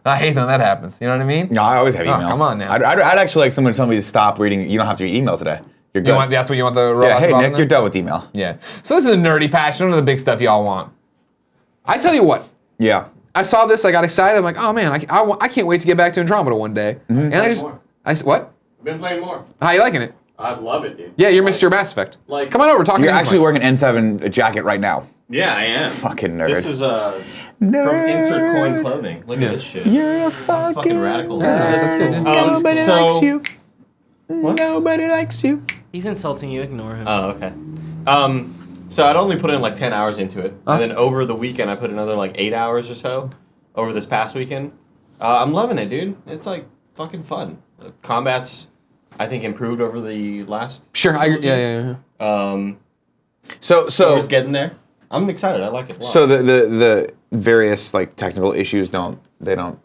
I hate when that happens. You know what I mean? No, I always have Oh, email. come on now. I'd actually like someone to tell me to stop reading. You don't have to read email today. You're good. That's what you want the yeah, robot hey, to Nick, you're done with email. Yeah. So this is a nerdy patch. None of the big stuff y'all want. I tell you what. Yeah. I saw this. I got excited. I'm like, oh man, I can't wait to get back to Andromeda one day. And More. What? I've been playing more. How you liking it? I love it, dude. Yeah, you're Mr. Mass Effect. Like- Come on over. Talk to You're me. actually wearing an N7 jacket right now. Yeah, I am. Fucking nerd. This is from Nerd. Insert Coin Clothing. Look at this shit. You're a I'm fucking, fucking radical. That's nice. That's good. Yeah. Nobody so- likes you. What? Nobody likes you. He's insulting you. Ignore him. Oh, okay. So I'd only put in like 10 hours into it, and then over the weekend I put another like 8 hours or so. Over this past weekend, I'm loving it, dude. It's like fucking fun. The combat's, I think, improved over the last. Sure. Yeah. So It's getting there. I'm excited. I like it a lot. So the various like technical issues don't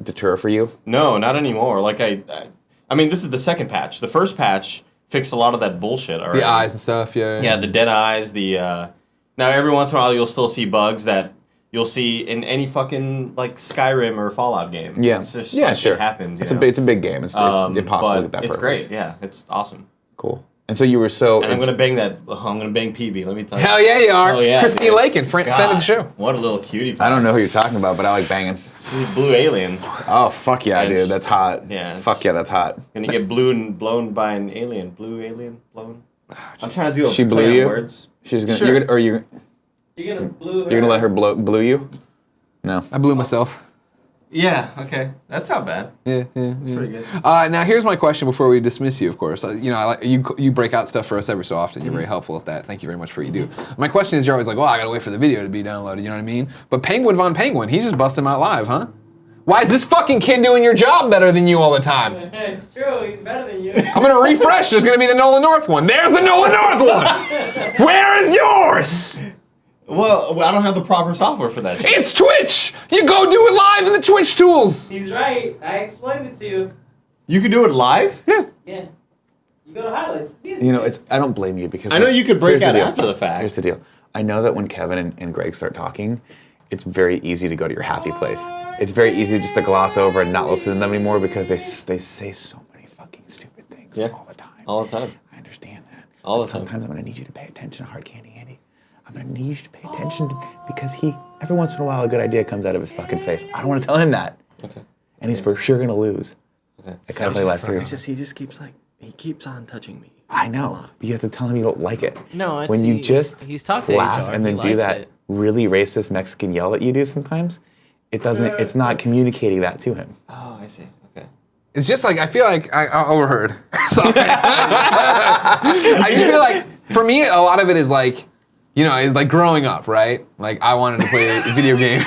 deter for you? No, not anymore. Like I mean, this is the second patch. The first patch fixed a lot of that bullshit already. The eyes and stuff. Yeah. Yeah, the dead eyes. Now every once in a while you'll still see bugs that you'll see in any fucking like Skyrim or Fallout game. Yeah. It's just yeah, like, sure. It happens. It's you a know? it's a big game. It's impossible to get that It's perfect. great. Yeah, it's awesome. Cool. And so you were so. And I'm gonna bang PB. Let me tell you. Hell yeah, you are. Oh, yeah, Christine dude. Lakin, friend of the show. What a little cutie. I don't know who you're talking about, but I like banging. She's a blue alien. Oh fuck yeah, And dude, that's hot. yeah. Fuck yeah, that's hot. Gonna get blown by an alien. Blue alien blown. I'm trying to do a She blew play on you? words. She's gonna. Sure. You're gonna. Or you're You're gonna let her blew you? No. I blew myself. Yeah. Okay. That's not bad. Yeah. Pretty good. Now here's my question before we dismiss you. Of course, you know, I like you break out stuff for us every so often. You're very helpful at that. Thank you very much for what you do. My question is, you're always like, well, I gotta wait for the video to be downloaded. You know what I mean? But Penguin Von Penguin, he's just busting him out live, huh? Why is this fucking kid doing your job better than you all the time? It's true. He's better than you. I'm gonna refresh. There's gonna be the Nolan North one. There's the Nolan North one. Where is yours? Well, I don't have the proper software for that shit. It's Twitch. You go do it live in the Twitch tools. He's right. I explained it to you. You can do it live? Yeah. Yeah. You go to highlights. It's easy. You know, it's. I don't blame you because I know you could break here's the out deal. after the fact. Here's the deal. I know that when Kevin and Greg start talking, it's very easy to go to your happy place. It's very easy just to gloss over and not listen to them anymore because they say so many fucking stupid things Yeah. all the time. All the time. I understand that. All But the time. sometimes I'm gonna need you to pay attention to Hard Candy Andy. I'm gonna need you to pay attention because every once in a while a good idea comes out of his fucking face. I don't want to tell him that. Okay. And he's for sure gonna lose. Okay. I kind of play life through. He just keeps on touching me. I know, but you have to tell him you don't like it. No, it's when you just he's talked to laugh HR, and then he do likes that it. really racist Mexican yell that you do sometimes, it doesn't. It's not communicating that to him. Oh, I see. Okay. It's just like I feel like I overheard. Sorry. I just feel like for me a lot of it is like, you know, it's like growing up, right? Like I wanted to play video games.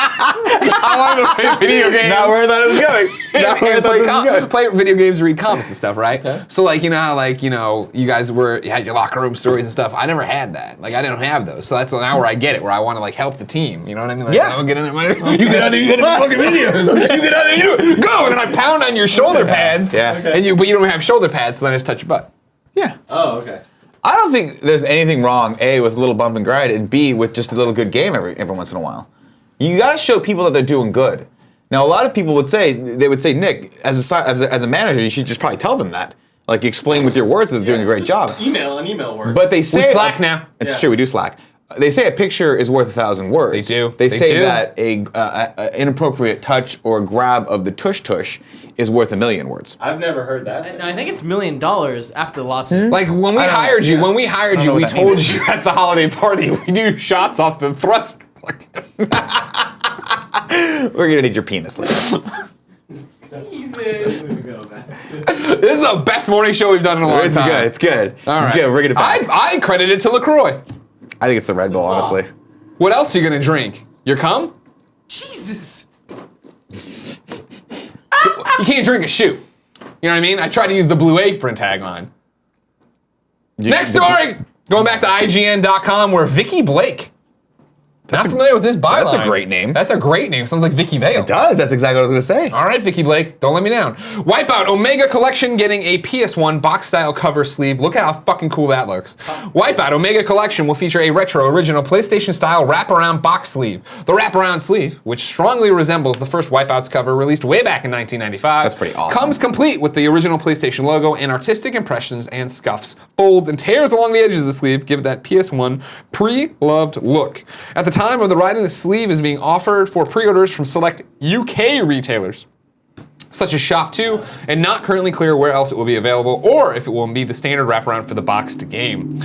I wanted to play video games. Not where I thought it was going. Not where I and thought it was going. play video games, read comics and stuff, right? Okay. So like, you know how like, you know, you guys you had your locker room stories and stuff. I never had that. Like I didn't have those. So that's now where I get it, where I want to like help the team. You know what I mean? Like, Yeah. I'll get in there. You get out there, you get in the fucking videos. You get out there, you do it. Go, and then I pound on your shoulder pads. Yeah. Okay. But you don't have shoulder pads, so then I just touch your butt. Yeah. Oh, okay. I don't think there's anything wrong, A, with a little bump and grind, and B, with just a little good game every once in a while. You gotta show people that they're doing good. Now, a lot of people would say, Nick, as a manager, you should just probably tell them that. Like explain with your words that they're doing a great job. Email and email works. But they say We Slack now. It's Yeah. true. We do Slack. They say a picture is worth 1,000 words. They do. They They say do. that a inappropriate touch or grab of the tush tush is worth 1,000,000 words. I've never heard that. And I think it's $1 million after the lawsuit. Like when we I don't- hired you, yeah. when we hired I don't you, know we what that told means. you at the holiday party we do shots off the thrust. We're gonna need your penis later. Jesus. This is the best morning show we've done in a long It's time. good. It's good. All It's right. good. We're gonna. I credit it to LaCroix. I think it's the Red Bull, honestly. What else are you gonna drink? Your cum? Jesus. You can't drink a shoe. You know what I mean? I tried to use the Blue Apron tagline. Next story! Going back to IGN.com where Vicky Blake. Not familiar with this byline. That's a great name. That's a great name. Sounds like Vicky Vale. It does. That's exactly what I was gonna say. All right, Vicky Blake, don't let me down. Wipeout Omega Collection getting a PS1 box-style cover sleeve. Look at how fucking cool that looks. Wipeout Omega Collection will feature a retro original PlayStation-style wraparound box sleeve. The wraparound sleeve, which strongly resembles the first Wipeout's cover released way back in 1995, That's pretty awesome. comes complete with the original PlayStation logo and artistic impressions and scuffs, folds, and tears along the edges of the sleeve give it that PS1 pre-loved look. At the time of the writing, the sleeve is being offered for pre-orders from select UK retailers, such as Shop 2, and not currently clear where else it will be available or if it will be the standard wraparound for the boxed game.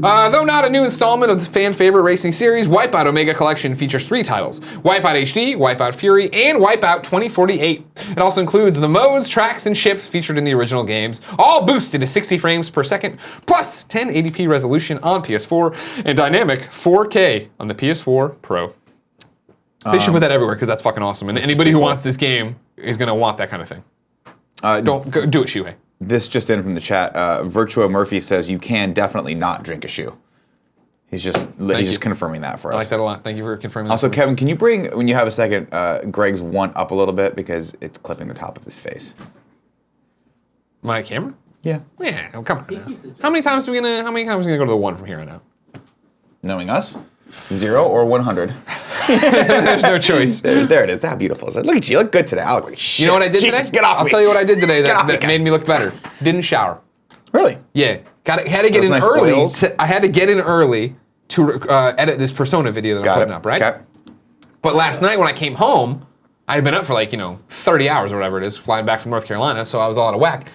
Though not a new installment of the fan favorite racing series, Wipeout Omega Collection features 3 titles: Wipeout HD, Wipeout Fury, and Wipeout 2048. It also includes the modes, tracks, and ships featured in the original games, all boosted to 60 frames per second, plus 1080p resolution on PS4 and dynamic 4K on the PS4 Pro. They should put that everywhere because that's fucking awesome. And anybody who wants this game is going to want that kind of thing. Don't go, do it, Shuhei. This just in from the chat. Virtua Murphy says you can definitely not drink a shoe. He's just you. confirming that for I us. like that a lot. Thank you for confirming that. Also, for me. Kevin, can you bring, when you have a second, Greg's one up a little bit because it's clipping the top of his face. My camera? Yeah. Yeah, oh, come on. Now. How many times are we gonna go to the one from here on out? Knowing us, 0 or 100. There's no choice. There it is. How beautiful is it? Look at you. You look good today. I look like shit. You know what I did Jesus, today? Get off I'll me. tell you what I did today Get off me, that guy. made me look better. Didn't shower. Really? Yeah, had to get Those in nice early. oils? I had to get in early to edit this Persona video that I'm putting up, right? Okay. But last night when I came home, I had been up for 30 hours or whatever it is, flying back from North Carolina, so I was all out of whack.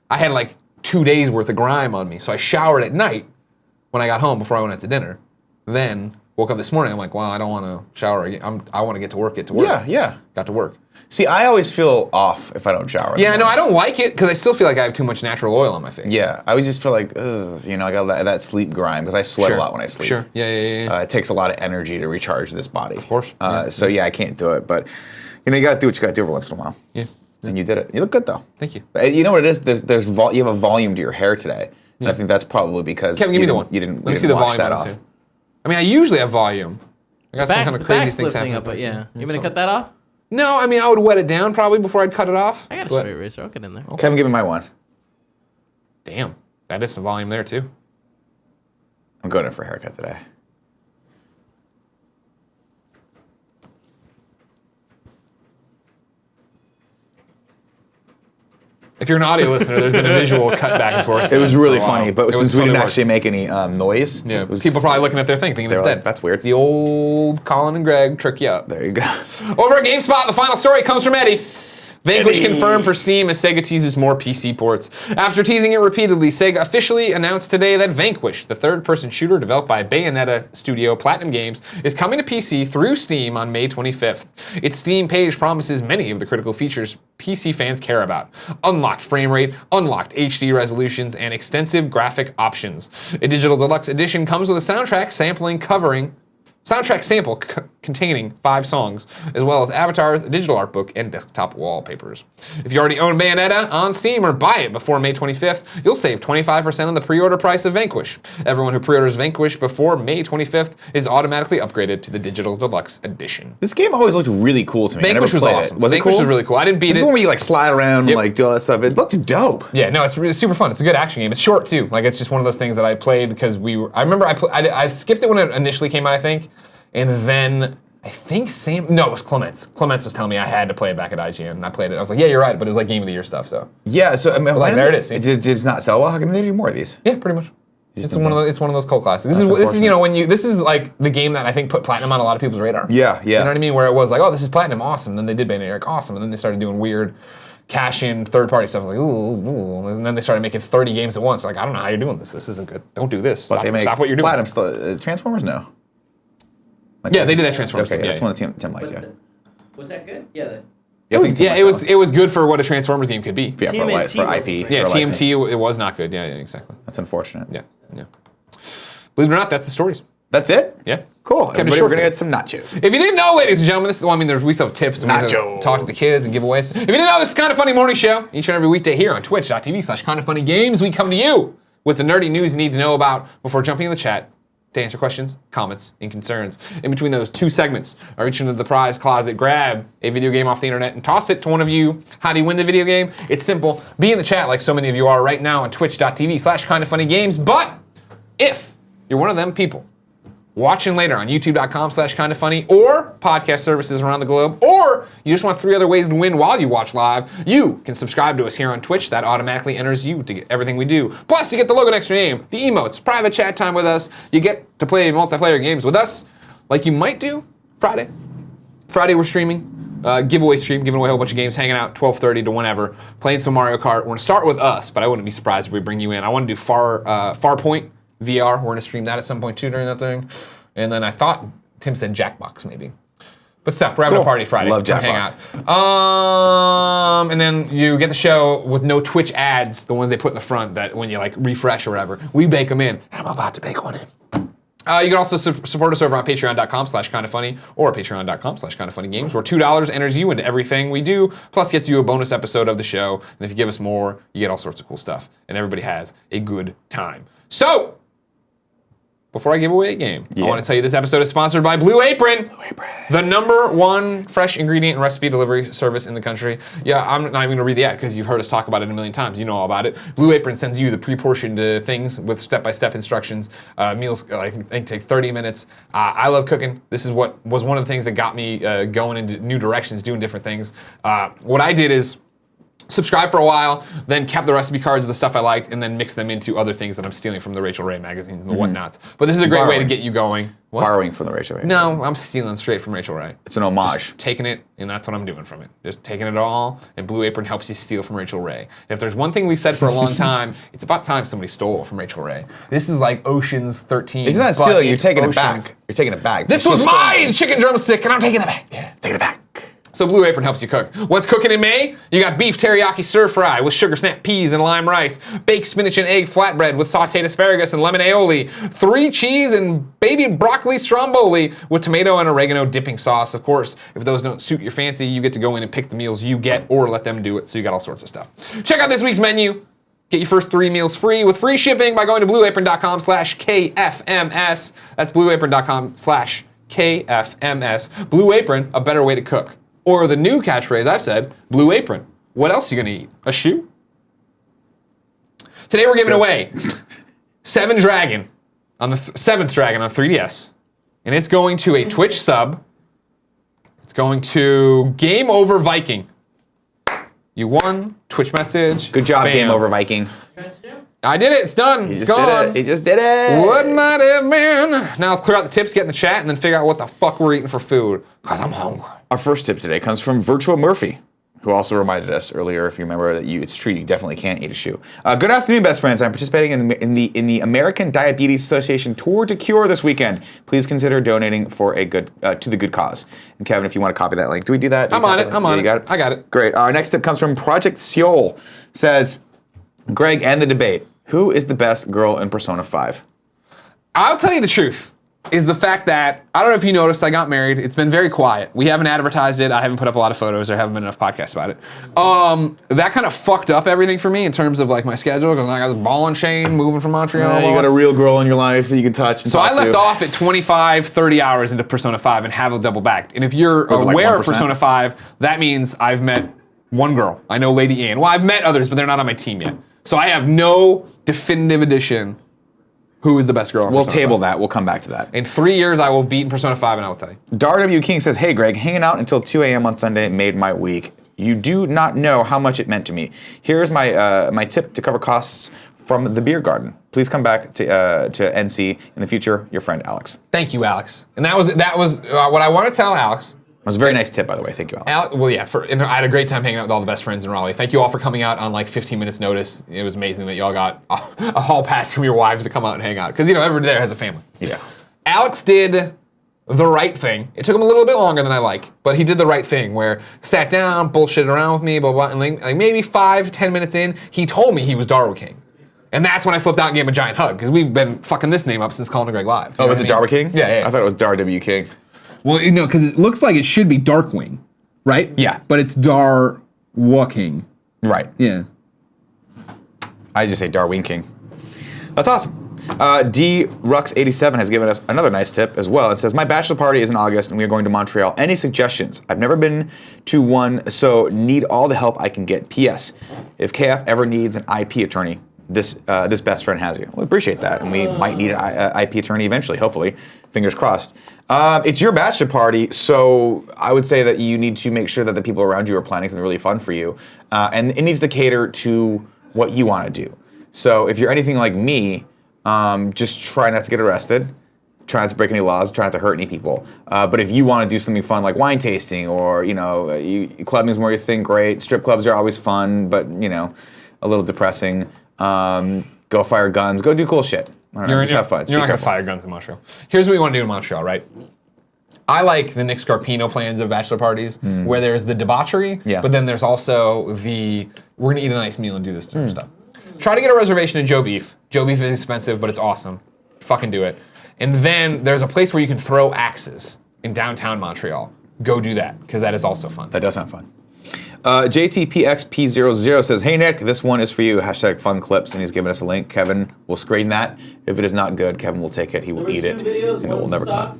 I had like 2 days worth of grime on me, so I showered at night when I got home before I went out to dinner. Then woke up this morning, I'm like, wow, I don't want to shower again. I want to get to work. Yeah. Got to work. See, I always feel off if I don't shower. in the Yeah, no, morning. I don't like it because I still feel like I have too much natural oil on my face. Yeah, I always just feel like, ugh, I got that sleep grime because I sweat a lot when I sleep. Sure. Yeah. It takes a lot of energy to recharge this body. Of course. So I can't do it. But you gotta do what you gotta do every once in a while. Yeah. And you did it. You look good though. Thank you. You know what it is? You have a volume to your hair today. And I think that's probably because Kevin, give me the one. You didn't. Let me you see didn't the wash volume that on this off. here. I mean, I usually have volume. I got some kind of The crazy back's things lifting happening. up, but yeah. You gonna cut that off? No, I mean, I would wet it down probably before I'd cut it off. I got a but- straight razor. I'll get in there. Kevin, give me my one. Damn, that is some volume there too. I'm going in for a haircut today. If you're an audio listener, there's been a visual cut back and forth. It was really for a while. funny, but It was since we totally didn't worked. actually make any noise, Yeah, it was, people probably looking at their thing thinking it's they're dead. like, "That's weird." The old Colin and Greg trick you up. There you go. Over at GameSpot, the final story comes from Eddie. Vanquish Eddie. confirmed for Steam as Sega teases more PC ports. After teasing it repeatedly, Sega officially announced today that Vanquish, the third-person shooter developed by Bayonetta studio Platinum Games, is coming to PC through Steam on May 25th. Its Steam page promises many of the critical features PC fans care about: unlocked frame rate, unlocked HD resolutions, and extensive graphic options. A digital deluxe edition comes with a soundtrack sample containing 5 songs, as well as avatars, a digital art book, and desktop wallpapers. If you already own Bayonetta on Steam or buy it before May 25th, you'll save 25% on the pre-order price of Vanquish. Everyone who pre-orders Vanquish before May 25th is automatically upgraded to the digital deluxe edition. This game always looked really cool to me. Vanquish was awesome. Was it Vanquish cool? was really cool. I didn't beat This it. is the one where you slide around Yep. and do all that stuff. It looked dope. Yeah, no, it's really super fun. It's a good action game. It's short too. It's just one of those things that I played because I remember I skipped it when it initially came out, I think, and then I think Sam. No, it was Clements. Clements was telling me I had to play it back at IGN, and I played it. I was like, yeah, you're right, but it was like Game of the Year stuff. So Yeah, so I mean, like, there it is, see? Did it not sell well? How come they do more of these? yeah, pretty much. It's didn't one of those cult classics. That's This is when you this is like the game that I think put platinum on a lot of people's radar. Yeah. You know what I mean? Where it was like, oh, this is platinum, awesome. And then they did Bayonetta, like, awesome. And then they started doing weird cash-in third-party stuff. I was like, ooh. And then they started making 30 games at once. Like, I don't know how you're doing this. This isn't good. Don't do this. But they make Stop what you're doing. Platinum still, Transformers? No. Yeah, they did that Transformers. Okay, Yeah, that's one of the Tim likes, yeah. Was that good? Yeah. It was good for what a Transformers game could be. Yeah, for TMNT IP. Yeah, for a license. TMT, it was not good. Yeah, exactly. That's unfortunate. Yeah. Believe it or not, that's the stories. That's it? Yeah. Cool. Kept it Everybody, short we're going to today. get some nachos. If you didn't know, ladies and gentlemen, this is, well, I mean, we still have tips. And we have to Nachos. talk to the kids and giveaways. If you didn't know, this is Kind of Funny Morning Show. Each and every weekday here on twitch.tv/kindoffunnygames, we come to you with the nerdy news you need to know about before jumping in the chat to answer questions, comments, and concerns. In between those two segments, I reach into the prize closet, grab a video game off the internet, and toss it to one of you. How do you win the video game? It's simple. Be in the chat like so many of you are right now on twitch.tv/kindoffunnygames. But if you're one of them people watching later on youtube.com/kindoffunny or podcast services around the globe, or you just want 3 other ways to win while you watch live, you can subscribe to us here on Twitch. That automatically enters you to get everything we do. Plus, you get the logo next to your name, the emotes, private chat time with us. You get to play multiplayer games with us like you might do Friday. Friday we're streaming, giveaway stream, giving away a whole bunch of games, hanging out 12:30 to whenever, playing some Mario Kart. We're gonna start with us, but I wouldn't be surprised if we bring you in. I want to do Farpoint VR. We're going to stream that at some point too during that thing. And then I thought Tim said Jackbox maybe. But Steph, we're having a party Friday. Love Come hang Jackbox. out. And then you get the show with no Twitch ads, the ones they put in the front that when you like refresh or whatever, we bake them in. And I'm about to bake one in. You can also support us over on patreon.com/kindoffunny or patreon.com/kindoffunnygames, where $2 enters you into everything we do, plus gets you a bonus episode of the show. And if you give us more, you get all sorts of cool stuff. And everybody has a good time. So, before I give away a game, I want to tell you this episode is sponsored by Blue Apron. The #1 fresh ingredient and recipe delivery service in the country. Yeah, I'm not even going to read the ad because you've heard us talk about it a million times. You know all about it. Blue Apron sends you the pre-portioned things with step-by-step instructions. Meals, I think, take 30 minutes. I love cooking. This is what was one of the things that got me going into new directions, doing different things. What I did is subscribed for a while, then kept the recipe cards of the stuff I liked, and then mixed them into other things that I'm stealing from the Rachel Ray magazines and the whatnots. But this is a great way to get you going. What? Borrowing from the Rachel Ray. No, I'm stealing straight from Rachel Ray. It's an homage. Just taking it, and that's what I'm doing from it. Just taking it all, and Blue Apron helps you steal from Rachel Ray. And if there's one thing we've said for a long time, it's about time somebody stole from Rachel Ray. This is like Ocean's 13. It's not but stealing, you're it's taking Ocean's- it back. You're taking it back. This was my chicken drumstick, and I'm taking it back. Yeah, take it back. So Blue Apron helps you cook. What's cooking in May? You got beef teriyaki stir fry with sugar snap peas and lime rice, baked spinach and egg flatbread with sauteed asparagus and lemon aioli, 3 cheese and baby broccoli stromboli with tomato and oregano dipping sauce. Of course, if those don't suit your fancy, you get to go in and pick the meals you get or let them do it, so you got all sorts of stuff. Check out this week's menu. Get your first 3 meals free with free shipping by going to blueapron.com/KFMS. That's blueapron.com/KFMS. Blue Apron, a better way to cook. Or the new catchphrase I've said, Blue Apron. What else are you gonna eat? A shoe? Today we're giving away 7th Dragon on the 7th Dragon on 3DS. And it's going to a Twitch sub. It's going to Game Over Viking. You won, Twitch message. Good job, bam. Game Over Viking. I did it, it's done, it's gone. He just did it. What might have been. Now let's clear out the tips, get in the chat, and then figure out what the fuck we're eating for food. Cause I'm hungry. Our first tip today comes from Virtua Murphy, who also reminded us earlier, if you remember, that it's true, you definitely can't eat a shoe. Good afternoon, best friends. I'm participating in the American Diabetes Association Tour to Cure this weekend. Please consider donating for a good to the good cause. And Kevin, if you want to copy that link, do we do that? I'm on it. I'm on it. You got it. I got it. Great. Our next tip comes from Project Yeol. Says, Greg, and the debate. Who is the best girl in Persona 5? I'll tell you the truth, is the fact that, I don't know if you noticed, I got married. It's been very quiet. We haven't advertised it. I haven't put up a lot of photos. There haven't been enough podcasts about it. That kind of fucked up everything for me in terms of like my schedule, because I got this ball and chain moving from Montreal. You got a real girl in your life that you can touch and So talk I left to. off at 25, 30 hours into Persona 5 and have a double backed. And if you're Was it like aware of 1%? Persona 5, that means I've met one girl. I know Lady Anne. Well, I've met others, but they're not on my team yet. So I have no definitive edition Who is the best girl? In We'll Persona table 5? that. We'll come back to that. In 3 years, I will beat in Persona 5, and I will tell you. Dar W. King says, hey, Greg, hanging out until 2 a.m. on Sunday made my week. You do not know how much it meant to me. Here's my tip to cover costs from the beer garden. Please come back to NC in the future. Your friend, Alex. It Thank you, Alex. And that was what I want to tell Alex. was a very nice tip, by the way. Thank you, Alex. Well, yeah, and I had a great time hanging out with all the best friends in Raleigh. Thank you all for coming out on like 15 minutes notice. It was amazing that y'all got a hall pass from your wives to come out and hang out. Because, everybody there has a family. Yeah. Alex did the right thing. It took him a little bit longer than I like, but he did the right thing where sat down, bullshitted around with me, blah, blah, and like maybe 5-10 minutes in, he told me he was Darwa King. And that's when I flipped out and gave him a giant hug, because we've been fucking this name up since Calling to Greg Live. Oh, was it Darwa King? Yeah. I thought it was Dar W. King. Well, because it looks like it should be Darkwing, right? Yeah. But it's Darwa King. Right. Yeah. I just say Darwin King. That's awesome. D Rux87 has given us another nice tip as well. It says, my bachelor party is in August and we are going to Montreal. Any suggestions? I've never been to one, so need all the help I can get. P.S. If KF ever needs an IP attorney, this best friend has you. We appreciate that, and we might need an IP attorney eventually, hopefully. Fingers crossed. It's your bachelor party, so I would say that you need to make sure that the people around you are planning something really fun for you, and it needs to cater to what you want to do. So if you're anything like me, just try not to get arrested, try not to break any laws, try not to hurt any people. But if you want to do something fun like wine tasting, or clubbing's more your thing, great. Strip clubs are always fun, but a little depressing. Go fire guns, go do cool shit. Just have fun. You're not going to fire guns in Montreal. Here's what we want to do in Montreal, right? I like the Nick Scarpino plans of bachelor parties, where there's the debauchery, but then there's also we're going to eat a nice meal and do this stuff. Try to get a reservation at Joe Beef. Joe Beef is expensive, but it's awesome. Fucking do it. And then there's a place where you can throw axes in downtown Montreal. Go do that, because that is also fun. That does sound fun. JTPXP00 says, hey Nick, this one is for you. # fun clips, and he's given us a link. Kevin will screen that. If it is not good, Kevin will take it. He will eat it, and it will never come out.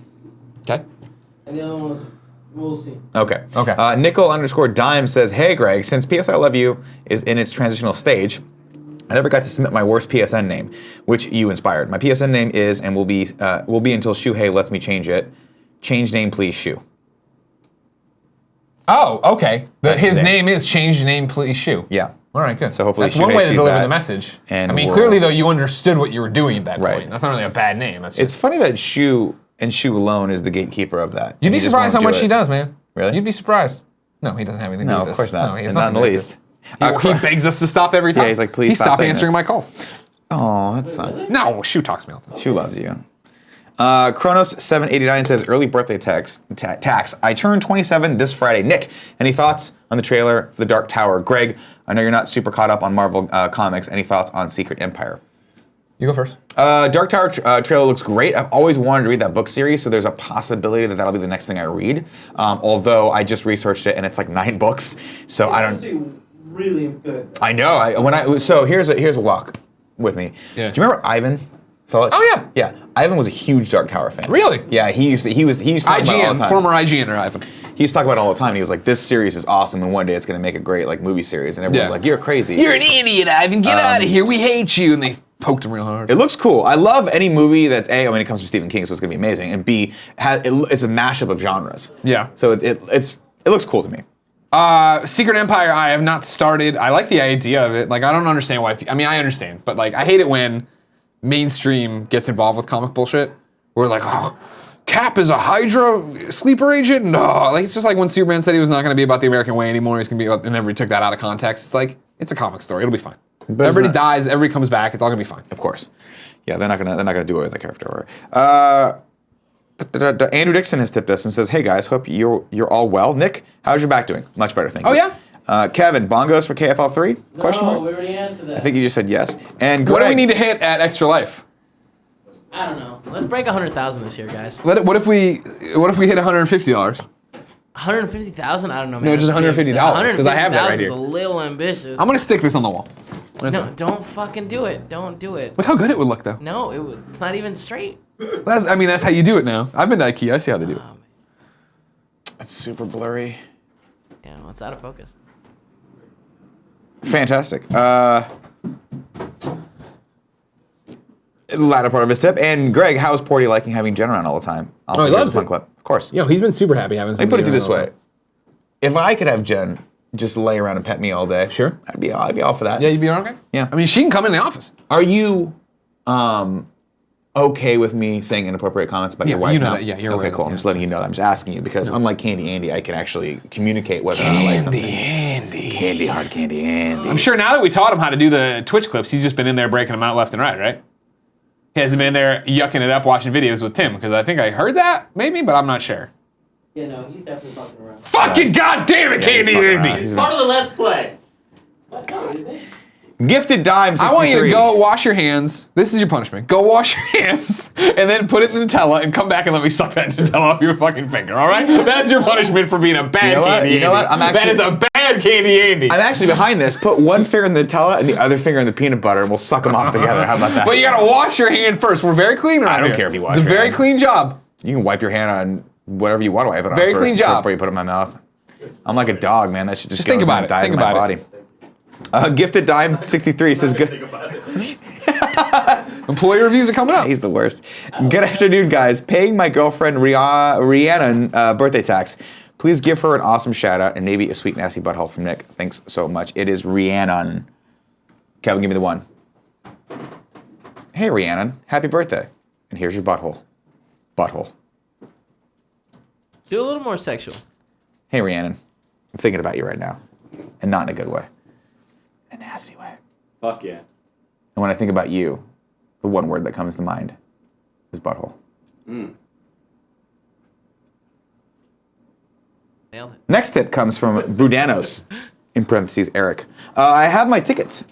Okay. And the other one was, we'll see. Okay. Okay. Nickel_Dime says, hey Greg, since PS I Love You is in its transitional stage, I never got to submit my worst PSN name, which you inspired. My PSN name is and will be until Shuhei lets me change it. Change name, please, Shu. Oh, okay. That's His his name is Change Name, Please Shoe. Yeah. All right, good. So hopefully that's one Shuhei way to sees deliver that, the message. and I mean, we'll- clearly though, you understood what you were doing at that Right. point. That's not really a bad name. That's It's just, funny that Shu and Shu alone is the gatekeeper of that. you'd And be he just surprised how won't much do he it. does, man. Really? You'd be surprised. No, he doesn't have anything to do No, with of this. course not. No, he has Not in the nothing to do least. with this. He begs us to stop every time. Yeah, he's like, please He stop stopped saying answering this. my calls. Oh, that sucks. No, Shoe talks me all the time. Shu loves you. Kronos789 says, early birthday tax. I turned 27 this Friday. Nick, any thoughts on the trailer for The Dark Tower? Greg, I know you're not super caught up on Marvel comics. Any thoughts on Secret Empire? You go first. Dark Tower trailer looks great. I've always wanted to read that book series, so there's a possibility that that'll be the next thing I read. Although I just researched it and it's like 9 books, so I don't. Really good. I know. So here's a walk with me. Yeah. Do you remember Ivan? So Oh, yeah. Yeah. Ivan was a huge Dark Tower fan. Really? Yeah. He used to talk about it all the IGN, time. former IGNer Ivan. He used to talk about it all the time. And he was like, "This series is awesome, and one day it's going to make a great like movie series." And everyone's Yeah. like, "You're crazy." You're an idiot, Ivan. Get out of here. We hate you. And they poked him real hard. It looks cool. I love any movie that's A, I mean, it comes from Stephen King, so it's going to be amazing, and B, it's a mashup of genres. Yeah. So it looks cool to me. Secret Empire, I have not started. I like the idea of it. Like, I don't understand why. I mean, I understand, but like, I hate it when mainstream gets involved with comic bullshit. We're like, oh, Cap is a Hydra sleeper agent? No. Like, it's just like when Superman said he was not going to be about the American way anymore. He's going to be about, and everybody took that out of context. It's like, it's a comic story. It'll be fine. But Everybody dies. Everybody comes back. It's all going to be fine. Of course. Yeah, they're not gonna do it with the character. Andrew Dixon has tipped us and says, "Hey guys, hope you're all well. Nick, how's your back doing? Much better, thank you." Oh, yeah? Kevin, bongos for KFL3? Question mark? we already answered that. I think you just said yes. And What do we Greg, need to hit at Extra Life? I don't know. Let's break 100,000 this year, guys. What if we hit $150? 150,000? I don't know, man. No, just $150, 'cause I have that right here. is a little ambitious. I'm going to stick this on the wall. Right No, there. don't fucking do it. Don't do it. Look how good it would look, though. No, it's not even straight. That's how you do it now. I've been to IKEA. I see how they do it. it's super blurry. Yeah, well, it's out of focus. Fantastic. the latter part of his tip. And Greg, how is Porty liking having Jen around all the time? Also, he here's loves a fun it. clip. Of course. Yo, he's been super happy having. Let me put it to you this way: if I could have Jen just lay around and pet me all day, Sure. I'd be all for that. Yeah, you'd be okay? Yeah. I mean, she can come in the office. Are you okay with me saying inappropriate comments about your wife? you know now? that. Yeah, you're aware okay. of Cool. that, I'm yeah. just letting you know that. I'm just asking you because unlike Candy Andy, I can actually communicate whether or not I like something. Andy. Candy hard candy Andy. I'm sure now that we taught him how to do the Twitch clips, he's just been in there breaking them out left and right? He hasn't been in there yucking it up watching videos with Tim, because I think I heard that, maybe, but I'm not sure. Yeah, no, he's definitely fucking around. Fucking goddamn it, Yeah, he's Candy fucking Andy! around. He's Part of the Let's Play. Gifted dime 63. I want you to go wash your hands. This is your punishment. Go wash your hands and then put it in Nutella and come back and let me suck that Nutella off your fucking finger, all right? That's your punishment for being a bad You know what? Candy You know Andy. what? I'm actually- That is a bad Candy Andy. I'm actually behind this. Put one finger in the Nutella and the other finger in the peanut butter, and we'll suck them off together. How about that? But you gotta wash your hand first. We're very clean around I don't here. care if you wash It's a your very hand. clean job. You can wipe your hand on whatever you want to wipe it on Very first clean job. before you put it in my mouth. I'm like a dog, man. That shit just goes think about and it. dies Think in my about body. it. Gifted dime 63 says good. Employee reviews are coming up. He's the worst. Good afternoon, guys. Paying my girlfriend Rhiannon birthday tax. Please give her an awesome shout out and maybe a sweet nasty butthole from Nick. Thanks so much. It is Rhiannon. Kevin, give me the one. Hey, Rhiannon. Happy birthday. And here's your butthole. Butthole. Do a little more sexual. Hey, Rhiannon. I'm thinking about you right now. And not in a good way. In a nasty way. Fuck yeah. And when I think about you, the one word that comes to mind is butthole. Nailed it. Next tip comes from Brudanos, in parentheses, Eric. I have my tickets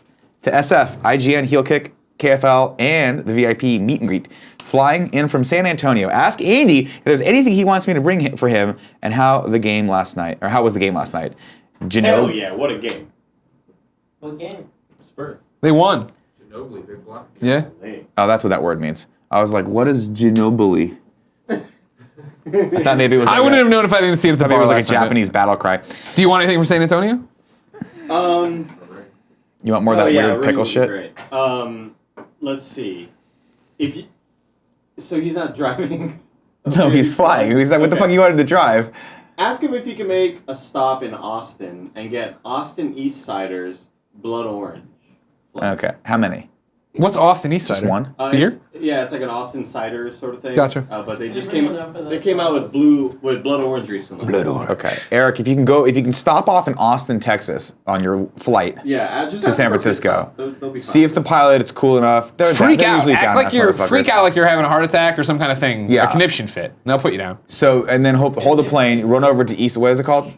to SF, IGN, Heel Kick, KFL, and the VIP meet and greet flying in from San Antonio. Ask Andy if there's anything he wants me to bring for him and how was the game last night. Hell yeah, what a game. What game? Spurs. They won. Ginobili, big block. Yeah. Hey. Oh, that's what that word means. I was like, what is Ginobili? I thought maybe it was like I wouldn't have known if I didn't see it at the maybe it bar was like a last night. Japanese battle cry. Do you want anything from San Antonio? You want more of that weird Ring pickle was shit? Great. Let's see. If you, so he's not driving. No, he's flying. He's like, what the fuck you wanted to drive? Ask him if he can make a stop in Austin and get Austin East Cider's Blood Orange. Okay, how many? What's Austin East Just Cider? one? Beer? It's like an Austin cider sort of thing. Gotcha. But they just Bring came. enough of They that. came out with Blood Orange recently. Okay, Eric, if you can stop off in Austin, Texas on your flight Yeah, just to ask San for a pit Francisco, stop. They'll be fine. see if the pilot is cool enough. They're Freak they're out. usually Act down-ass freak motherfuckers. out like you're having a heart attack or some kind of thing. Yeah. A conniption fit. And they'll put you down. So and then hold the plane, run over to East. What is it called?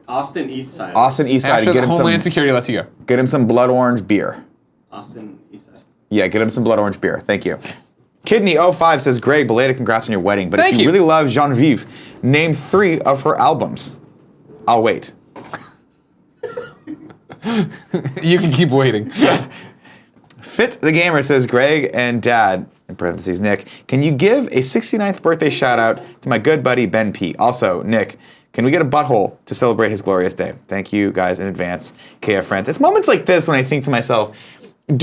Austin East Side. Austin East Side. After Get the him Homeland some. Security lets you go. Get him some blood orange beer. Austin East Side. Yeah, get him some blood orange beer. Thank you. Kidney05 says, Greg, belated congrats on your wedding. But Thank if you you. really love Genevieve, name 3 of her albums. I'll wait. You can keep waiting. Fit the Gamer says, Greg and Dad, in parentheses, Nick, can you give a 69th birthday shout out to my good buddy Ben P? Also, Nick, can we get a butthole to celebrate his glorious day? Thank you guys in advance, KF friends. It's moments like this when I think to myself, am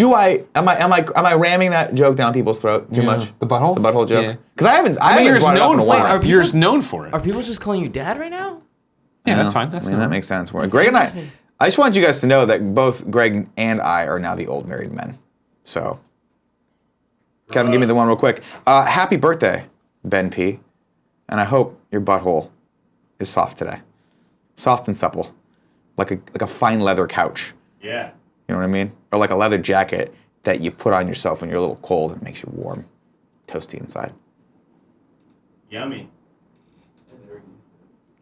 I ramming that joke down people's throat too much? The butthole? The butthole joke? Yeah. Because I haven't You're just brought it up in known a for while. it. You're just known for it. Are people just calling you dad right now? Yeah, that's No, fine. That's I mean, that makes sense. Greg and interesting. I just want you guys to know that both Greg and I are now the old married men. So, Kevin, give me the one real quick. Happy birthday, Ben P. And I hope your butthole is soft today. Soft and supple. Like a fine leather couch. Yeah. You know what I mean? Or like a leather jacket that you put on yourself when you're a little cold and makes you warm. Toasty inside. Yummy.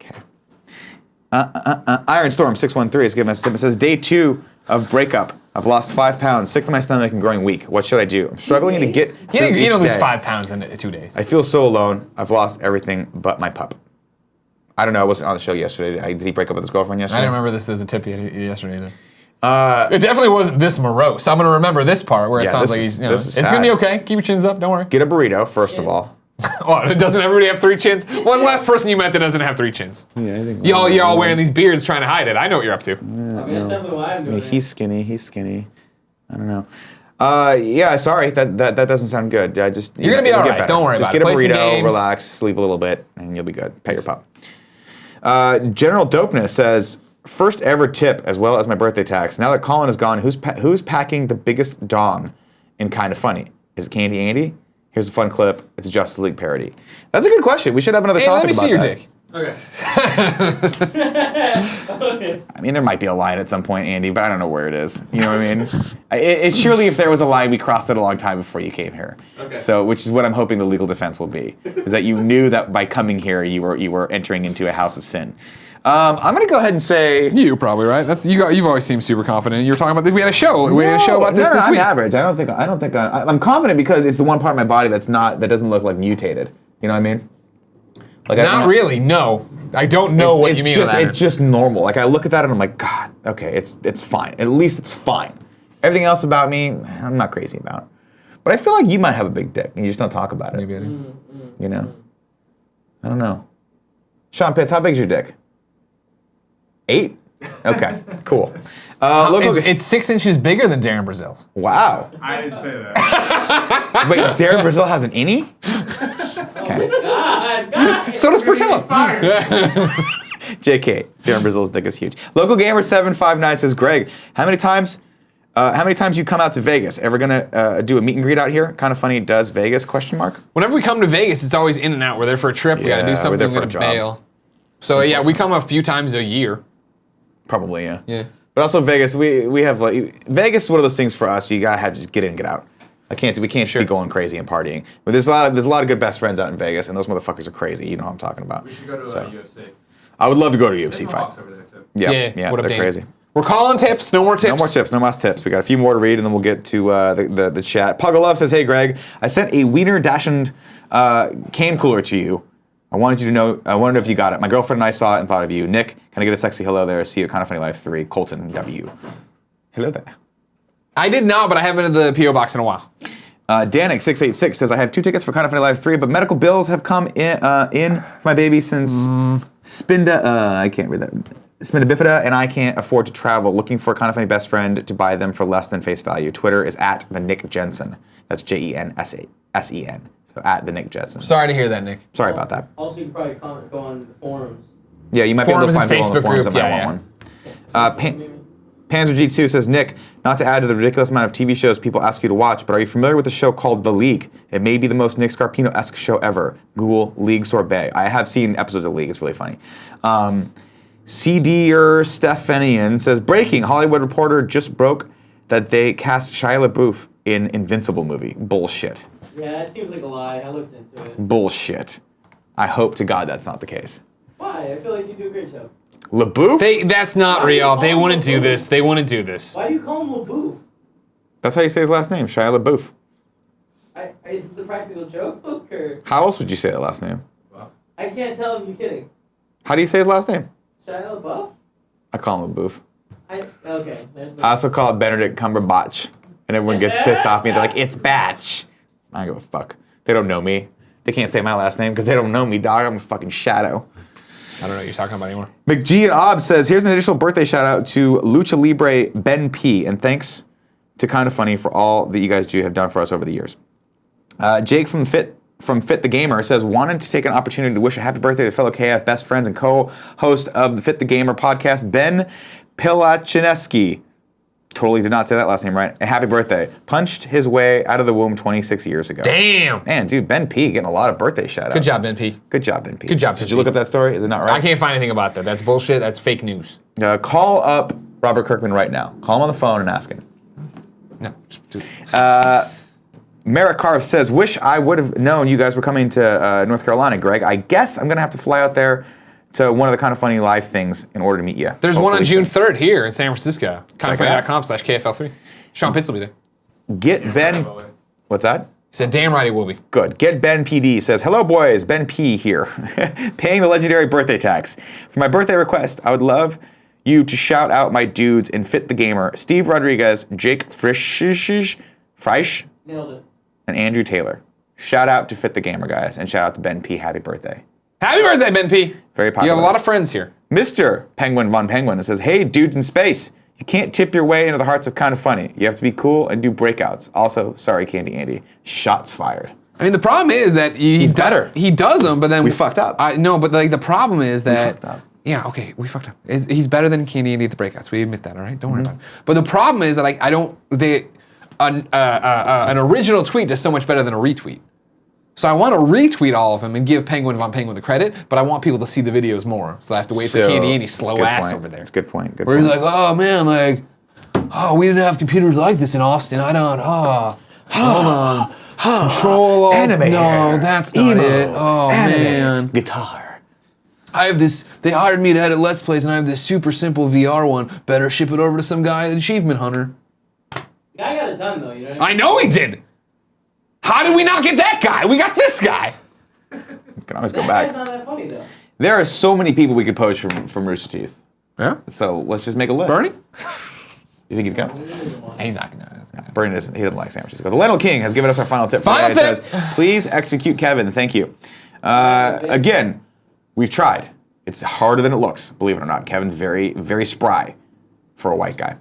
Okay. Iron Storm 613 is giving us a tip. It says, day 2 of breakup. I've lost 5 pounds, sick to my stomach and growing weak. What should I do? I'm struggling to get through You each don't lose day. 5 pounds in 2 days. I feel so alone. I've lost everything but my pup. I don't know. I wasn't on the show yesterday. Did he break up with his girlfriend I yesterday? didn't remember this as a tip yesterday either. It definitely wasn't this morose. I'm going to remember this part where it Yeah, sounds this like is- he's, this is it's going to be sad. okay. Keep your chins up. Don't worry. Get a burrito, first of all. Oh, doesn't everybody have 3 chins? When's the last person you met that doesn't have 3 chins? Yeah, I think You're all wearing these beards trying to hide it. I know what you're up to. I mean, that's definitely why I'm I doing mean, he's skinny. I don't know. Yeah, sorry, that doesn't sound good. I just You're gonna be all right. Don't worry just about it. Just Play get a some burrito, games. relax, sleep a little bit, and you'll be good. Pet your pup. General Dopeness says, first ever tip as well as my birthday tax. Now that Colin is gone, who's packing the biggest dong in Kinda Funny? Is it Candy Andy? Here's a fun clip. It's a Justice League parody. That's a good question. We should have another Hey, topic let me see about your that. dick. Okay. I mean, there might be a line at some point, Andy, but I don't know where it is. You know what I mean? It's surely if there was a line, we crossed it a long time before you came here. Okay. So, which is what I'm hoping the legal defense will be, is that you knew that by coming here, you were entering into a house of sin. I'm gonna go ahead and say You probably right. That's you've always seemed super confident. You were talking about this. We had a show. We had a show about this I'm week. average. I don't think I'm confident because it's the one part of my body that doesn't look like mutated. You know what I mean? Like Not really. No, I don't know what you mean by that. It's just normal. Like I look at that and I'm like, God, okay, it's fine. At least it's fine. Everything else about me, I'm not crazy about. But I feel like you might have a big dick and you just don't talk about it. Maybe I do. You know? I don't know. Sean Pitts, how big's your dick? 8? Okay, cool. It's 6 inches bigger than Darren Brazil's. Wow. I didn't say that. Wait, Darren Brazil has an innie? Okay. So does Portillo. JK, Darren Brazil's dick is huge. Local Gamer 759 says, Greg, how many times you come out to Vegas? Ever gonna do a meet and greet out here? Kind of funny. Does Vegas? ? Whenever we come to Vegas, it's always in and out. We're there for a trip. We got to Yeah, do we're something. there We're for gonna a job. bail. So yeah, we come a few times a year. Probably, yeah. Yeah. But also Vegas, we have like Vegas is one of those things for us. You gotta have just get in, get out. We can't be going crazy and partying. But there's a lot of good best friends out in Vegas, and those motherfuckers are crazy. You know what I'm talking about. We should go to UFC. I would love to go to a There's UFC some fight. hawks over there too. Yeah, What up, they're Dan? crazy. We're calling tips. No more tips. No more tips, no more tips. We got a few more to read, and then we'll get to the chat. Puggle Love says, "Hey Greg, I sent a Wiener Dachshund can cooler to you. I wanted if you got it. My girlfriend and I saw it and thought of you. Nick, can I get a sexy hello there? See you at Kinda Funny Life 3, Colton W. Hello there. I did not, but I haven't been to the PO box in a while. Danik686 says, I have 2 tickets for Kinda Funny Live 3, but medical bills have come in for my baby since I can't read that. Spinda bifida, and I can't afford to travel. Looking for a Kinda Funny best friend to buy them for less than face value. Twitter is at the Nick Jensen. That's JENSEN. So at the Nick Jensen. Sorry to hear that, Nick. Sorry about that. Also, you can probably go on the forums. Yeah, you might be able to Forums find and people on the Facebook forums group, that might yeah, want one. Panzer G2 says, Nick, not to add to the ridiculous amount of TV shows people ask you to watch, but are you familiar with the show called The League? It may be the most Nick Scarpino-esque show ever. Google League Sorbet. I have seen episodes of League. It's really funny. CDer Stephanian says, breaking, Hollywood Reporter just broke that they cast Shia LaBeouf in Invincible movie. Bullshit. Yeah, it seems like a lie. I looked into it. Bullshit. I hope to God that's not the case. Why? I feel like you do a great job. LaBeouf? That's not real. They wouldn't do this. They wouldn't do this. Why do you call him LaBeouf? That's how you say his last name, Shia LaBeouf. Is this a practical joke? Or How else would you say that last name? I can't tell if you're kidding. How do you say his last name? Shia LaBeouf? I call him LaBeouf. Okay. There's I also call it Benedict Cumberbatch. And everyone gets pissed off at me. They're like, it's Batch. I don't give a fuck. They don't know me. They can't say my last name because they don't know me, dog. I'm a fucking shadow. I don't know what you're talking about anymore. McGee and Ob says, here's an additional birthday shout out to Lucha Libre Ben P. And thanks to Kinda Funny for all that you guys have done for us over the years. Jake from Fit the Gamer says, wanted to take an opportunity to wish a happy birthday to fellow KF best friends and co-host of the Fit the Gamer podcast, Ben Pilachineski. Totally did not say that last name right. A happy birthday. Punched his way out of the womb 26 years ago. Damn. Man, dude, Ben P getting a lot of birthday shout outs. Good job, Ben P. Good job, Ben P. Good job, Did Ben you P. look up that story? Is it not right? I can't find anything about that. That's bullshit. That's fake news. Call up Robert Kirkman right now. Call him on the phone and ask him. No. Just do it. Merrick Carth says, wish I would have known you guys were coming to North Carolina, Greg. I guess I'm going to have to fly out there to one of the Kinda Funny live things in order to meet you. There's one on Hopefully June soon. 3rd here in San Francisco. KindaFunny.com/KFL3. Sean Pitts will be there. Get Ben. What's that? He said, damn right he will be. Good. Get Ben PD says, hello boys, Ben P here. Paying the legendary birthday tax. For my birthday request, I would love you to shout out my dudes in Fit the Gamer, Steve Rodriguez, Jake Freisch, Nailed it. and Andrew Taylor. Shout out to Fit the Gamer, guys, and shout out to Ben P. Happy birthday. Happy birthday, Ben P. Very popular. You have a lot of friends here. Mr. Penguin Von Penguin says, hey, dudes in space. You can't tip your way into the hearts of kind of funny. You have to be cool and do breakouts. Also, sorry, Candy Andy. Shots fired. I mean, the problem is that He's better. He does them, but then We fucked up. No, but like the problem is that fucked up. Yeah, okay, we fucked up. He's better than Candy Andy at the breakouts. We admit that, all right? Don't worry about it. But the problem is that I don't. An original tweet is so much better than a retweet. So I want to retweet all of them and give Penguin Von Penguin the credit, but I want people to see the videos more. So I have to wait for Candy Andy's slow ass over there. That's a good point. Where he's like, oh man, like, we didn't have computers like this in Austin. I don't. Hold on. Control. Anime No, hair, that's not emo, it. Oh anime, man. guitar. I have this. They hired me to edit Let's Plays, and I have this super simple VR one. Better ship it over to some guy at Achievement Hunter. Guy got it done though, you know what I mean? I know he did. How did we not get that guy? We got this guy. You can always go That back. guy's not that funny though. There are so many people we could poach from Rooster Teeth. Yeah. So let's just make a list. Bernie? You think he'd come? He's not gonna. Bernie doesn't. He doesn't like sandwiches. The Lionel King has given us our final tip. Final It tip. says, please execute Kevin. Thank you. Again, we've tried. It's harder than it looks. Believe it or not. Kevin's very, very spry for a white guy.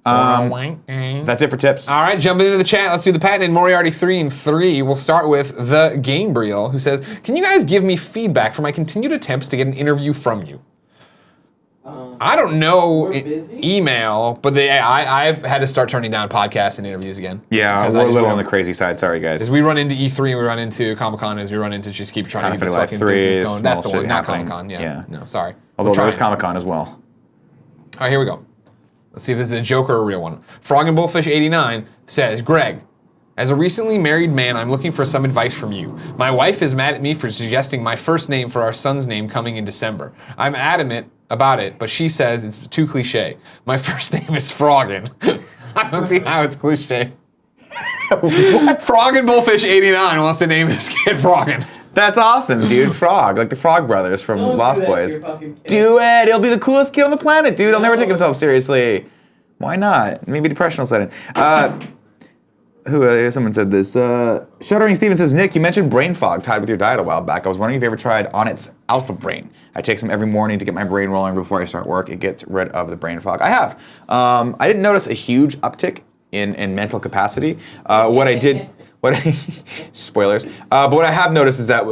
That's it for tips. All right, jumping into the chat. Let's do the patent. Moriarty 3 and 3. We'll start with the Gabriel, who says, "Can you guys give me feedback for my continued attempts to get an interview from you?" I don't know We're busy? email, but I've had to start turning down podcasts and interviews again. Yeah, Because we're I a just little on don't- the crazy side. Sorry, guys. As we run into E3, we run into Comic-Con, as we run into just keep trying to keep this Life fucking 3 business is going. That's the small one, shit not happening. Comic-Con. Yeah. Yeah. No, sorry. Although We're there's trying. Comic-Con as well. All right, here we go. Let's see if this is a joke or a real one. Frog and Bullfish 89 says, Greg, as a recently married man, I'm looking for some advice from you. My wife is mad at me for suggesting my first name for our son's name coming in December. I'm adamant about it, but she says it's too cliche. My first name is Froggin. I don't see how it's cliche. Frog and Bullfish 89 wants to name his kid Froggin. That's awesome, dude. Frog, like the Frog Brothers from Don't do Lost that to Boys. your fucking kid. Do it. He'll be the coolest kid on the planet, dude. He'll never take himself seriously. Why not? Maybe depression will set in. Someone said this. Shuddering Steven says, Nick, you mentioned brain fog tied with your diet a while back. I was wondering if you ever tried Onnit's Alpha Brain. I take some every morning to get my brain rolling before I start work. It gets rid of the brain fog. I have. I didn't notice a huge uptick in mental capacity. Spoilers. But what I have noticed is that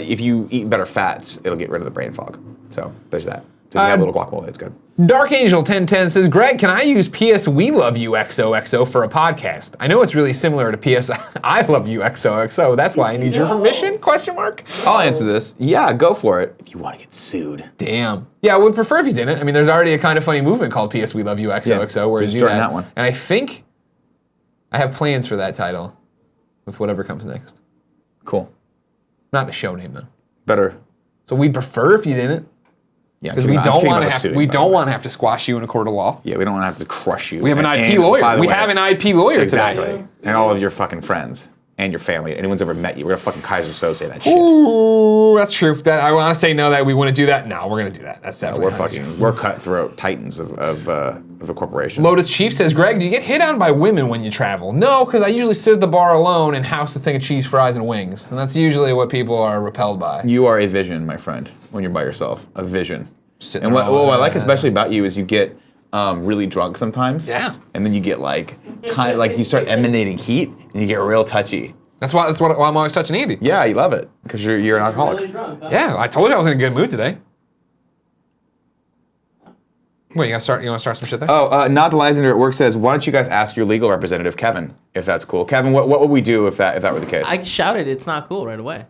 if you eat better fats, it'll get rid of the brain fog. So there's that. So if you have a little guacamole, it's good. Dark Angel 1010 says, Greg, can I use PS We Love You XOXO for a podcast? I know it's really similar to PS I Love You XOXO. That's why I need your permission? Question mark. I'll answer this. Yeah, go for it. If you want to get sued. Damn. Yeah, I would prefer if he's in it. I mean, there's already a kind of funny movement called PS We Love You XOXO where just you do join that one. And I think I have plans for that title with whatever comes next. Cool. Not a show name though. Better. So we'd prefer if you didn't, Yeah, because I'm we kidding don't about want to the have suing, we by the don't way. want to have to squash you in a court of law. Yeah, we don't want to have to crush you. We have an IP And, by lawyer. the We way, have an IP lawyer Exactly. today. And all of your fucking friends and your family. Anyone's ever met you. We're gonna fucking Kaiser Soze that shit. Ooh, that's true. That I want to say no that we want to do that. No, we're gonna do that. That's definitely We're cutthroat titans of a corporation. Lotus Chief says, Greg, do you get hit on by women when you travel? No, because I usually sit at the bar alone and house a thing of cheese, fries, and wings. And that's usually what people are repelled by. You are a vision, my friend, when you're by yourself. A vision. Sitting And what around, I like especially about you is you get really drunk sometimes. Yeah. And then you get like kind of like you start emanating heat and you get real touchy. That's why I'm always touching Andy. Yeah, you love it because you're an alcoholic. Really drunk, huh? Yeah, I told you I was in a good mood today. Wait, you want to start some shit there? Oh, not the Lysander at work says, why don't you guys ask your legal representative, Kevin, if that's cool. Kevin, what would we do if that were the case? I shouted, it's not cool right away.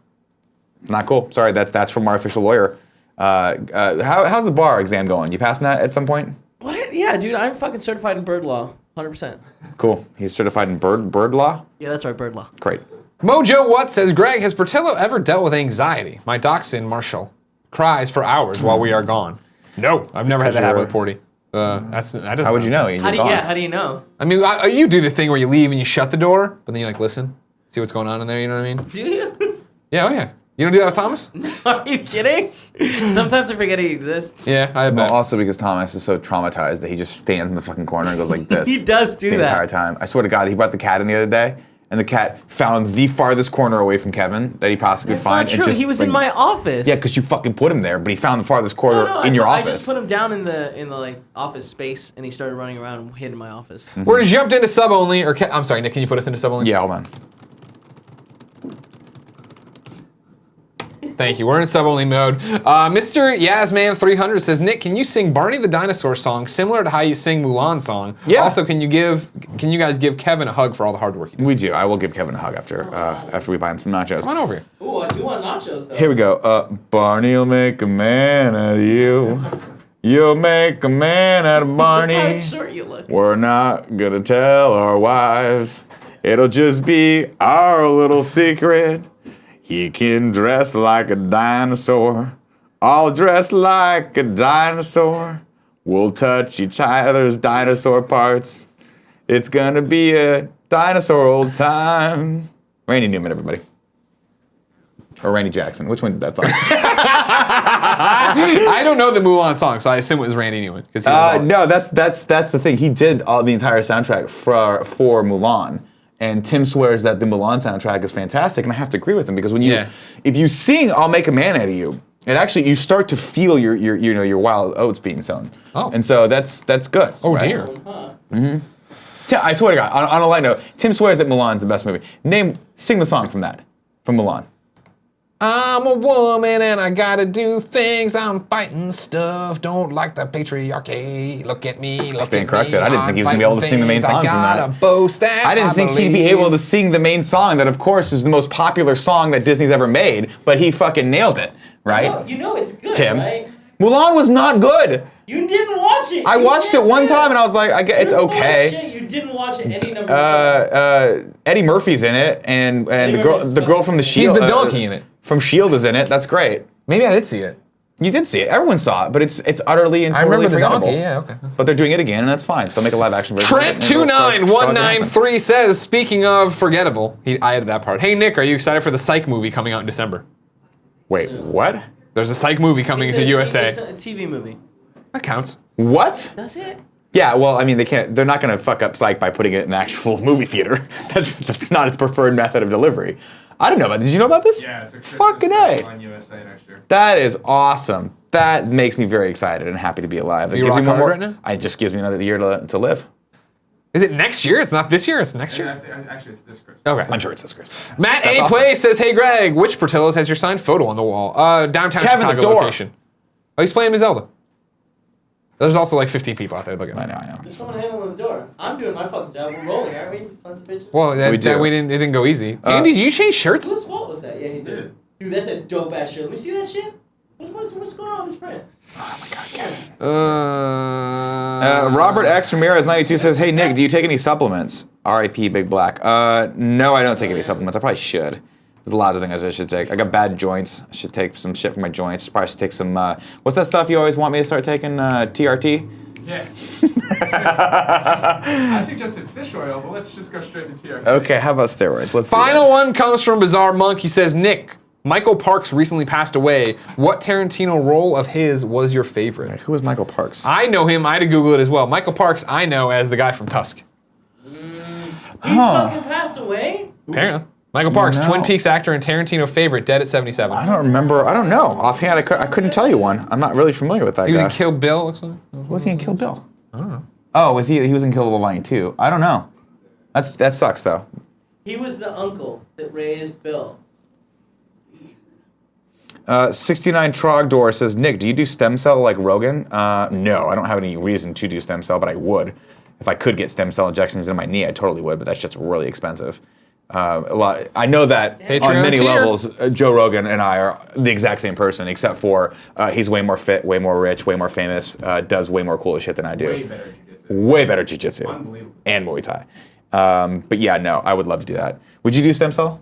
Not cool. Sorry, that's from our official lawyer. How's the bar exam going? You passing that at some point? What? Yeah, dude, I'm fucking certified in bird law. 100%. Cool. He's certified in bird law? Yeah, that's right, bird law. Great. Mojo What says, Greg, has Portillo ever dealt with anxiety? My dachshund, Marshall, cries for hours while we are gone. No, I've never had that happen with Porty. How would you know? How do you know? I mean, you do the thing where you leave and you shut the door, but then you like listen, see what's going on in there. You know what I mean? Do you? Yeah, oh yeah. You don't do that with Thomas? Are you kidding? Sometimes I forget he exists. Yeah, I bet. Well, also because Thomas is so traumatized that he just stands in the fucking corner and goes like this. He does do the that. entire time. I swear to God, he brought the cat in the other day, and the cat found the farthest corner away from Kevin that he possibly could That's find. not true. And just, He was in my office. Yeah, because you fucking put him there, but he found the farthest corner in your I office. just put him down in the like office space, and he started running around and hid in my office. We're jumped into sub only, or I'm sorry, Nick. Can you put us into sub only? Yeah, hold on. Thank you. We're in sub only mode. Mr. Yasman300 says, Nick, can you sing Barney the Dinosaur song similar to how you sing Mulan song? Yeah. Also, can you guys give Kevin a hug for all the hard work he did? We do. I will give Kevin a hug after we buy him some nachos. Come on over here. Ooh, I do want nachos though. Here we go. Barney'll make a man out of you. You'll make a man out of Look Barney. how short you look. We're not gonna tell our wives. It'll just be our little secret. He can dress like a dinosaur. All dressed like a dinosaur. We'll touch each other's dinosaur parts. It's gonna be a dinosaur old time. Randy Newman, everybody. Or Randy Jackson. Which one did that song? I don't know the Mulan song, so I assume it was Randy Newman. No, that's the thing. He did the entire soundtrack for Mulan, and Tim swears that the Mulan soundtrack is fantastic, and I have to agree with him because if you sing "I'll Make a Man Out of You," it actually you start to feel your wild oats being sown. Oh. And so that's good. Oh right? dear. I swear to God, on a light note, Tim swears that Mulan's the best movie. Sing the song from Mulan. I'm a woman and I gotta do things. I'm fighting stuff. Don't like the patriarchy. Look at me. Look stand at corrected. me. I didn't think he was gonna be able to sing the main song from I got that. a bow staff. I didn't think he'd be able to sing the main song that, of course, is the most popular song that Disney's ever made, but he fucking nailed it, right? No, you know it's good, Tim. right? Mulan was not good. You didn't watch it. I watched it one time and I was like, it's You're okay. bullshit. You didn't watch it any number of times. Eddie Murphy's in it, and the Murphy's girl from the He's Shield. the donkey in it. From Shield is in it. That's great. Maybe I did see it. You did see it. Everyone saw it, but it's utterly and I totally remember the forgettable. donkey. Yeah, okay. But they're doing it again, and that's fine. They'll make a live action version. Trent29193 says, speaking of forgettable, I added that part. Hey Nick, are you excited for the Psych movie coming out in December? Wait, what? There's a Psych movie coming to USA. It's a TV movie. That counts. What? That's it. Yeah, well, I mean, they're not going to fuck up Psych by putting it in an actual movie theater. That's not its preferred method of delivery. I didn't know about this. Did you know about this? Yeah, it's a Christmas Fucking A. on USA next year. That is awesome. That makes me very excited and happy to be alive. It you gives me rock one hard more. right now? It just gives me another year to live. Is it next year? It's not this year, it's next year? Actually, it's this Christmas. Okay. I'm sure it's this Christmas. Matt That's A. awesome. Play says, hey Greg, which Portillo's has your signed photo on the wall? Downtown Kevin, Chicago the door. location. Oh, he's playing Zelda. There's also like 15 people out there looking. I know. There's someone handling the door. I'm doing my fucking job. We're rolling, aren't we? Sons of bitches. Well, We do. it didn't go easy. Andy, did you change shirts? Whose fault was that? Yeah, he did. Dude, that's a dope ass shirt. Let me see that shit. What's going on with this print? Robert X. Ramirez 92 says, "Hey Nick, do you take any supplements?" R.I.P. Big Black. No, I don't take any supplements. I probably should. There's lots of things I should take. I got bad joints. I should take some shit for my joints. Probably should take some. What's that stuff you always want me to start taking? TRT. Yeah. I suggested fish oil, but let's just go straight to TRT. Okay, how about steroids? Let's. Final one comes from Bizarre Monk. He says, Nick, Michael Parks recently passed away. What Tarantino role of his was your favorite? Who was Michael Parks? I know him. I had to Google it as well. Michael Parks, I know as the guy from Tusk. He fucking passed away? Apparently. Michael Parks, No. Twin Peaks actor and Tarantino favorite, dead at 77. I don't remember. I don't know. Offhand, I couldn't tell you one. I'm not really familiar with that He was guy. in Kill Bill, looks like. Was he in Kill Bill? I don't know. Oh, was he? He was in Kill Bill Volume 2. I don't know. That sucks though. He was the uncle that raised Bill. 69 Trogdor says, Nick, do you do stem cell like Rogan? No, I don't have any reason to do stem cell, but I would. If I could get stem cell injections in my knee, I totally would, but that shit's really expensive. I know that Patreon on many tier. levels, Joe Rogan and I are the exact same person, except for he's way more fit, way more rich, way more famous, does way more cool shit than I do. Way better jiu-jitsu. Way better jiu-jitsu. Unbelievable. And Muay Thai. But yeah, no, I would love to do that. Would you do stem cell?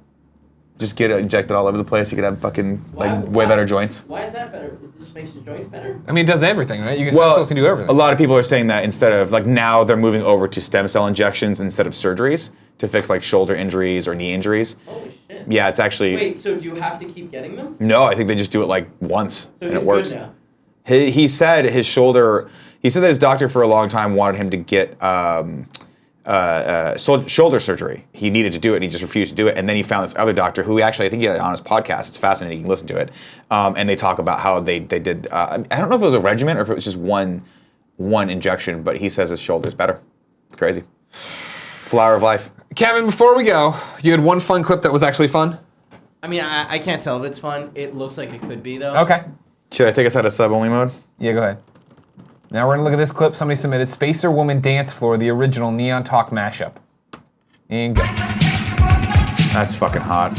Just get it injected all over the place. You could have fucking way better joints. Why is that better? It just makes your joints better? I mean, it does everything, right? You can stem cells can do everything. a lot of people are saying that instead of now they're moving over to stem cell injections instead of surgeries to fix shoulder injuries or knee injuries. Holy shit. Yeah, it's actually Wait, so do you have to keep getting them? no. I think they just do it once So and he's it works. good now. He said his shoulder. He said that his doctor for a long time wanted him to get shoulder surgery. He needed to do it, and he just refused to do it. And then he found this other doctor who I think he had on his podcast. It's fascinating. You can listen to it. And they talk about how they did. I don't know if it was a regimen or if it was just one injection, but he says his shoulder's better. It's crazy. Flower of life. Kevin, before we go, you had one fun clip that was actually fun. I mean, I can't tell if it's fun. It looks like it could be, though. Okay. Should I take us out of sub-only mode? Yeah, go ahead. Now we're gonna look at this clip somebody submitted. Spacer Woman Dance Floor, the original Neon Talk mashup. And go. That's fucking hot.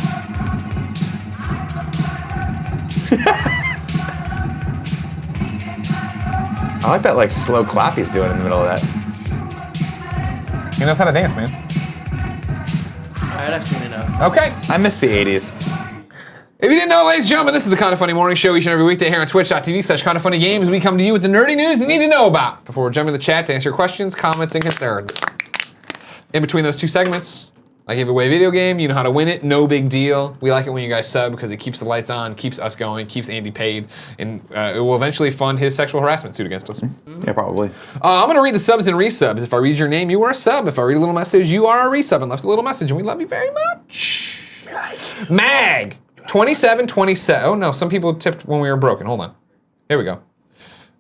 I like that like slow clap he's doing in the middle of that. He knows how to dance, man. Alright, I've seen enough. Okay. I miss the 80s. If you didn't know, ladies and gentlemen, this is the Kinda Funny Morning Show each and every weekday here on twitch.tv/kindafunnygames. We come to you with the nerdy news you need to know about before we jump into the chat to answer your questions, comments, and concerns. In between those two segments, I give away a video game. You know how to win it. No big deal. We like it when you guys sub because it keeps the lights on, keeps us going, keeps Andy paid, and it will eventually fund his sexual harassment suit against us. Yeah, probably. I'm going to read the subs and resubs. If I read your name, you are a sub. If I read a little message, you are a resub and left a little message, and we love you very much. Mag. 2727. Oh no, some people tipped when we were broken. Hold on. Here we go.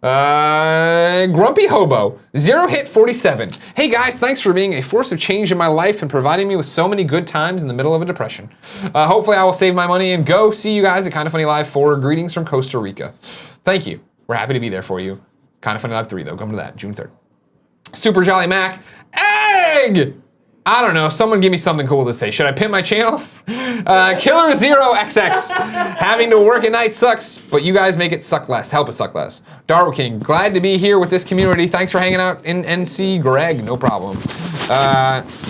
Grumpy Hobo. 0 hit 47. Hey guys, thanks for being a force of change in my life and providing me with so many good times in the middle of a depression. Hopefully I will save my money and go see you guys at Kinda Funny Live 4. Greetings from Costa Rica. Thank you. We're happy to be there for you. Kinda Funny Live 3 though. Come to that, June 3rd. Super Jolly Mac. Egg! I don't know, someone give me something cool to say. Should I pin my channel? Killer 0XX. Having to work at night sucks, but you guys make it suck less. Help it suck less. Darwin King, glad to be here with this community. Thanks for hanging out in NC. Greg, no problem.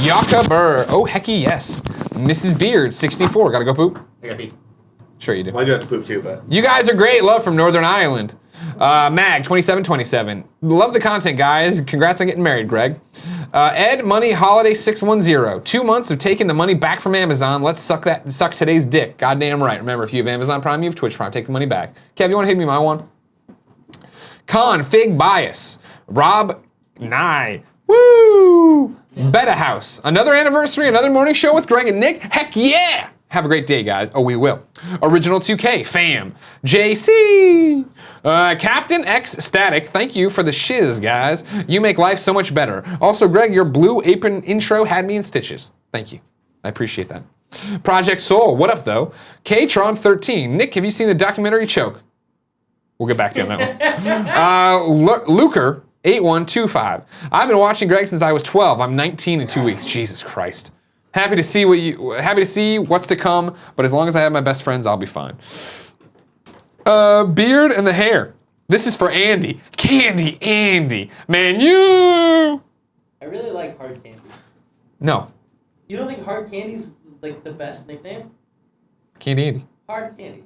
Yaka Burr, oh hecky yes. Mrs. Beard, 64, gotta go poop? I got pee. Sure you do. Well, I do have to poop too, but. You guys are great. Love from Northern Ireland. Mag, 2727. Love the content, guys. Congrats on getting married, Greg. Ed Money Holiday 610. 2 months of taking the money back from Amazon. Let's suck today's dick. Goddamn right. Remember, if you have Amazon Prime, you have Twitch Prime. Take the money back. Kev, you want to hit me my one? Con Fig Bias. Rob Nye. Woo! Beta House. Another anniversary, another morning show with Greg and Nick. Heck yeah! Have a great day, guys. Oh, we will. Original 2K, fam. JC. Captain X Static, thank you for the shiz, guys. You make life so much better. Also, Greg, your blue apron intro had me in stitches. Thank you. I appreciate that. Project Soul, what up, though? K-Tron13. Nick, have you seen the documentary Choke? We'll get back to you on that one. Luker, 8125. I've been watching Greg since I was 12. I'm 19 in 2 weeks. Jesus Christ. Happy to see what's to come, but as long as I have my best friends, I'll be fine. Beard and the hair. This is for Andy. Candy Andy. Man, you. I really like hard candy. No. You don't think hard candy's like the best nickname? Candy Andy. Hard candy.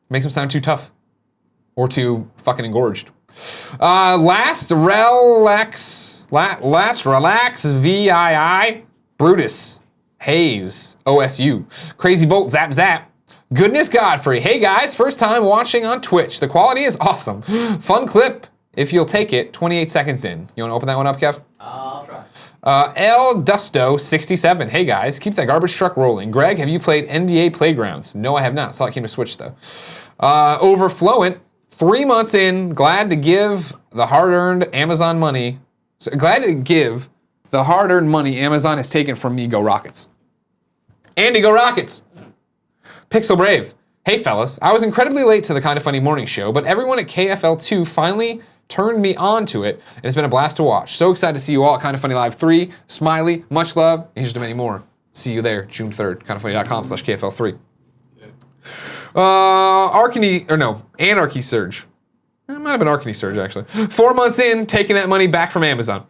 Makes him sound too tough. Or too fucking engorged. Last relax VII. Brutus. Hayes, OSU. Crazy Bolt, Zap Zap. Goodness Godfrey. Hey guys, first time watching on Twitch. The quality is awesome. Fun clip, if you'll take it, 28 seconds in. You wanna open that one up, Kev? I'll try. El Dusto, 67. Hey guys, keep that garbage truck rolling. Greg, have you played NBA Playgrounds? No, I have not. Saw it came to Switch though. Overflowant, 3 months in, glad to give the hard-earned Amazon money. Glad to give the hard-earned money Amazon has taken from me. Go Rockets. Andy, go Rockets! Pixel Brave. Hey fellas, I was incredibly late to the Kinda Funny morning show, but everyone at KFL2 finally turned me on to it, and it's been a blast to watch. So excited to see you all at Kinda Funny Live 3. Smiley, much love, and here's to many more. See you there, June 3rd, kindafunny.com/KFL3. Anarchy Surge. It might have been Arcany Surge, actually. 4 months in, taking that money back from Amazon.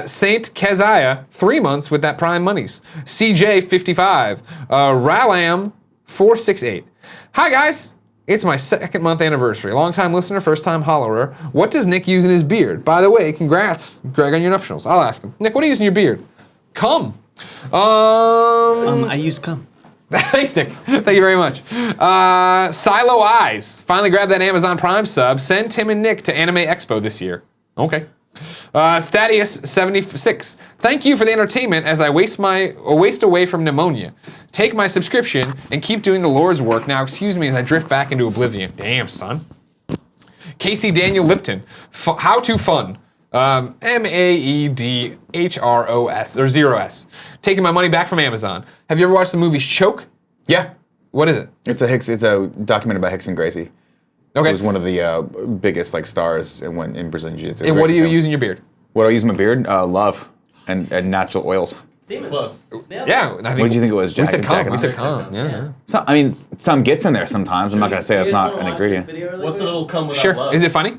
Saint Keziah, 3 months with that Prime monies. CJ, 55. Ralam, 468. Hi, guys. It's my 2nd month anniversary. Long-time listener, first-time hollower. What does Nick use in his beard? By the way, congrats, Greg, on your nuptials. I'll ask him. Nick, what do you use in your beard? Cum. I use cum. Thanks, Nick. Thank you very much. Silo Eyes. Finally grabbed that Amazon Prime sub. Send Tim and Nick to Anime Expo this year. Okay. Statius76. Thank you for the entertainment as I waste away from pneumonia. Take my subscription and keep doing the Lord's work. Now excuse me as I drift back into oblivion. Damn, son. Casey Daniel Lipton. How to fun. Maedhros or 0S. Taking my money back from Amazon. Have you ever watched the movie Choke? Yeah. What is it? It's a documentary by Hickson Gracie. Okay. He was one of the biggest like stars in Brazilian Jiu-Jitsu. And what do you use in your beard? What do I use in my beard? Love and natural oils. Close. Yeah. I think, What did you think it was? We said calm. Jack We said and calm. Yeah. So, I mean, some gets in there sometimes. I'm not gonna say that's not an ingredient. What's a little come without Sure. love? Is it funny?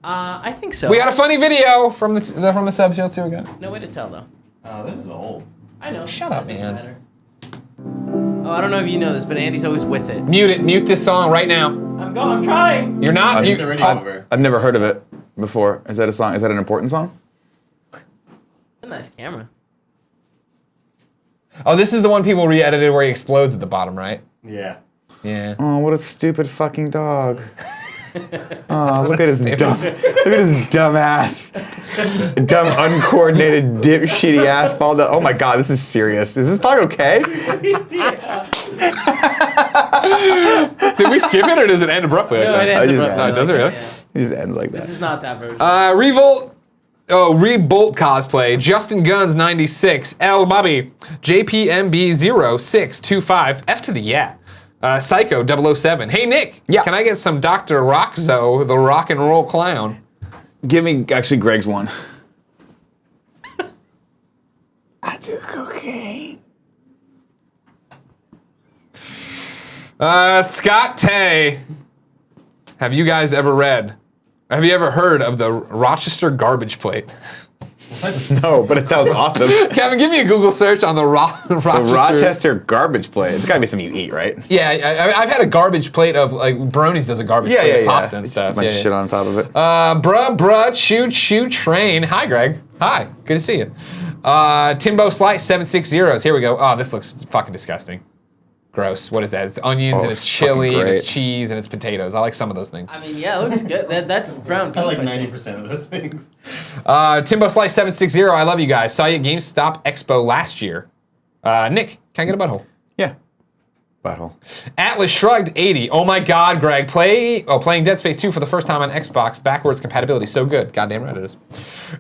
I think so. We got a funny video from the sub show too again. No way to tell though. Oh, this is old. I know. Shut up, Doesn't man. matter. Oh, I don't know if you know this, but Andy's always with it. Mute it. Mute this song right now. I'm trying. You're not. It's already over. I've never heard of it before. Is that a song? Is that an important song? A nice camera. Oh, this is the one people re-edited where he explodes at the bottom, right? Yeah. Yeah. Oh, what a stupid fucking dog. Oh, look at his Stupid. dumb, look at his dumb ass, dumb uncoordinated dipshitty ass ball. Oh my god, this is serious. Is this dog okay? Did we skip it or does it end abruptly? No, like it that? ends just- abruptly. Oh, does it really? Yeah. It just ends like This that. is not that version. Revolt. Oh, Rebolt cosplay. Justin Guns 96. L Bobby. JPMB0625. F to the yeah. Psycho 007. Hey Nick. Yeah. Can I get some Dr. Roxo, the rock and roll clown? Give me actually Greg's one. I do cocaine. Scott Tay. Have you guys ever heard of the Rochester garbage plate? No, but it sounds awesome. Kevin, give me a Google search on the Rochester. The Rochester garbage plate. It's gotta be something you eat, right? Yeah, I've had a garbage plate of like Bronies does a garbage plate of pasta and Just stuff. a bunch of shit on top of it. Bruh, shoot, train. Hi, Greg. Hi, good to see you. Timbo Slice 760s. Here we go. Oh, this looks fucking disgusting. Gross. What is that? It's onions and it's it's chili fucking and it's great. cheese and it's potatoes. I like some of those things. I mean, yeah, it looks good. That's ground beef. I like think. 90% of those things. Timbo Slice 760. I love you guys. Saw you at GameStop Expo last year. Nick, can I get a butthole? Yeah. Butthole. Atlas Shrugged 80. Oh my God, Greg. Playing Dead Space 2 for the first time on Xbox. Backwards compatibility. So good. Goddamn right it is.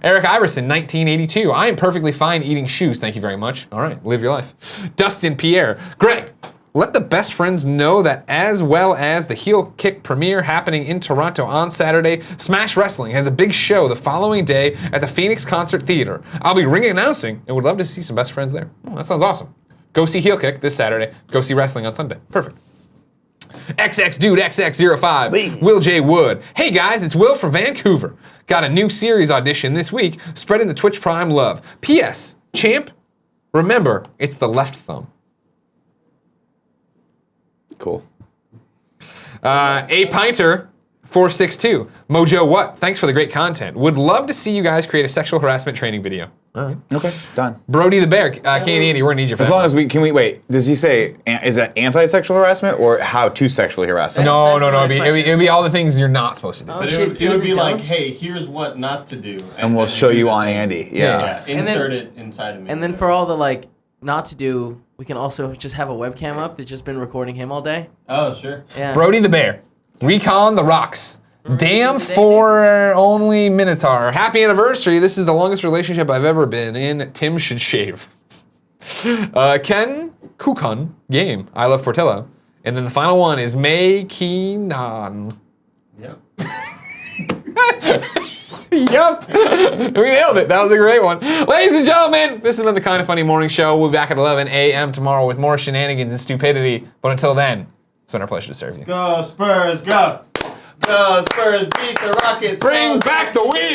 Eric Iverson, 1982. I am perfectly fine eating shoes. Thank you very much. All right, live your life. Dustin Pierre. Greg, let the best friends know that as well as the Heel Kick premiere happening in Toronto on Saturday, Smash Wrestling has a big show the following day at the Phoenix Concert Theater. I'll be ring announcing and would love to see some best friends there. Oh, that sounds awesome. Go see Heel Kick this Saturday. Go see wrestling on Sunday. Perfect. XX Dude XX05. Will J. Wood. Hey guys, it's Will from Vancouver. Got a new series audition this week, spreading the Twitch Prime love. P.S. Champ, remember, it's the left thumb. Cool. A Pinter 462. Mojo what? Thanks for the great content. Would love to see you guys create a sexual harassment training video. All right. Okay, done. Brody the Bear. Candy Andy, we're gonna need you for As that. long as we wait, does he say, is that anti-sexual harassment or how to sexually harass him? No. That's my It'd be all the things you're not supposed to do. Oh, But shit, it would do's be and like, don'ts? hey, here's what not to do. And we'll then show do you the on thing. Andy. Yeah. Yeah. Yeah, And then- insert it inside of me. And then for all the like not to do, we can also just have a webcam up that's just been recording him all day. Oh, sure. Yeah. Brody the Bear. Recon the Rocks. Damn for only Minotaur. Happy anniversary. This is the longest relationship I've ever been in. Tim should shave. Ken Kukun game. I love Portillo. And then the final one is May Keenan. Yep. Yup. We nailed it. That was a great one. Ladies and gentlemen, this has been the Kind of Funny Morning Show. We'll be back at 11 a.m. tomorrow with more shenanigans and stupidity. But until then, it's been our pleasure to serve you. Go Spurs, go! Go Spurs, beat the Rockets! Bring back the win!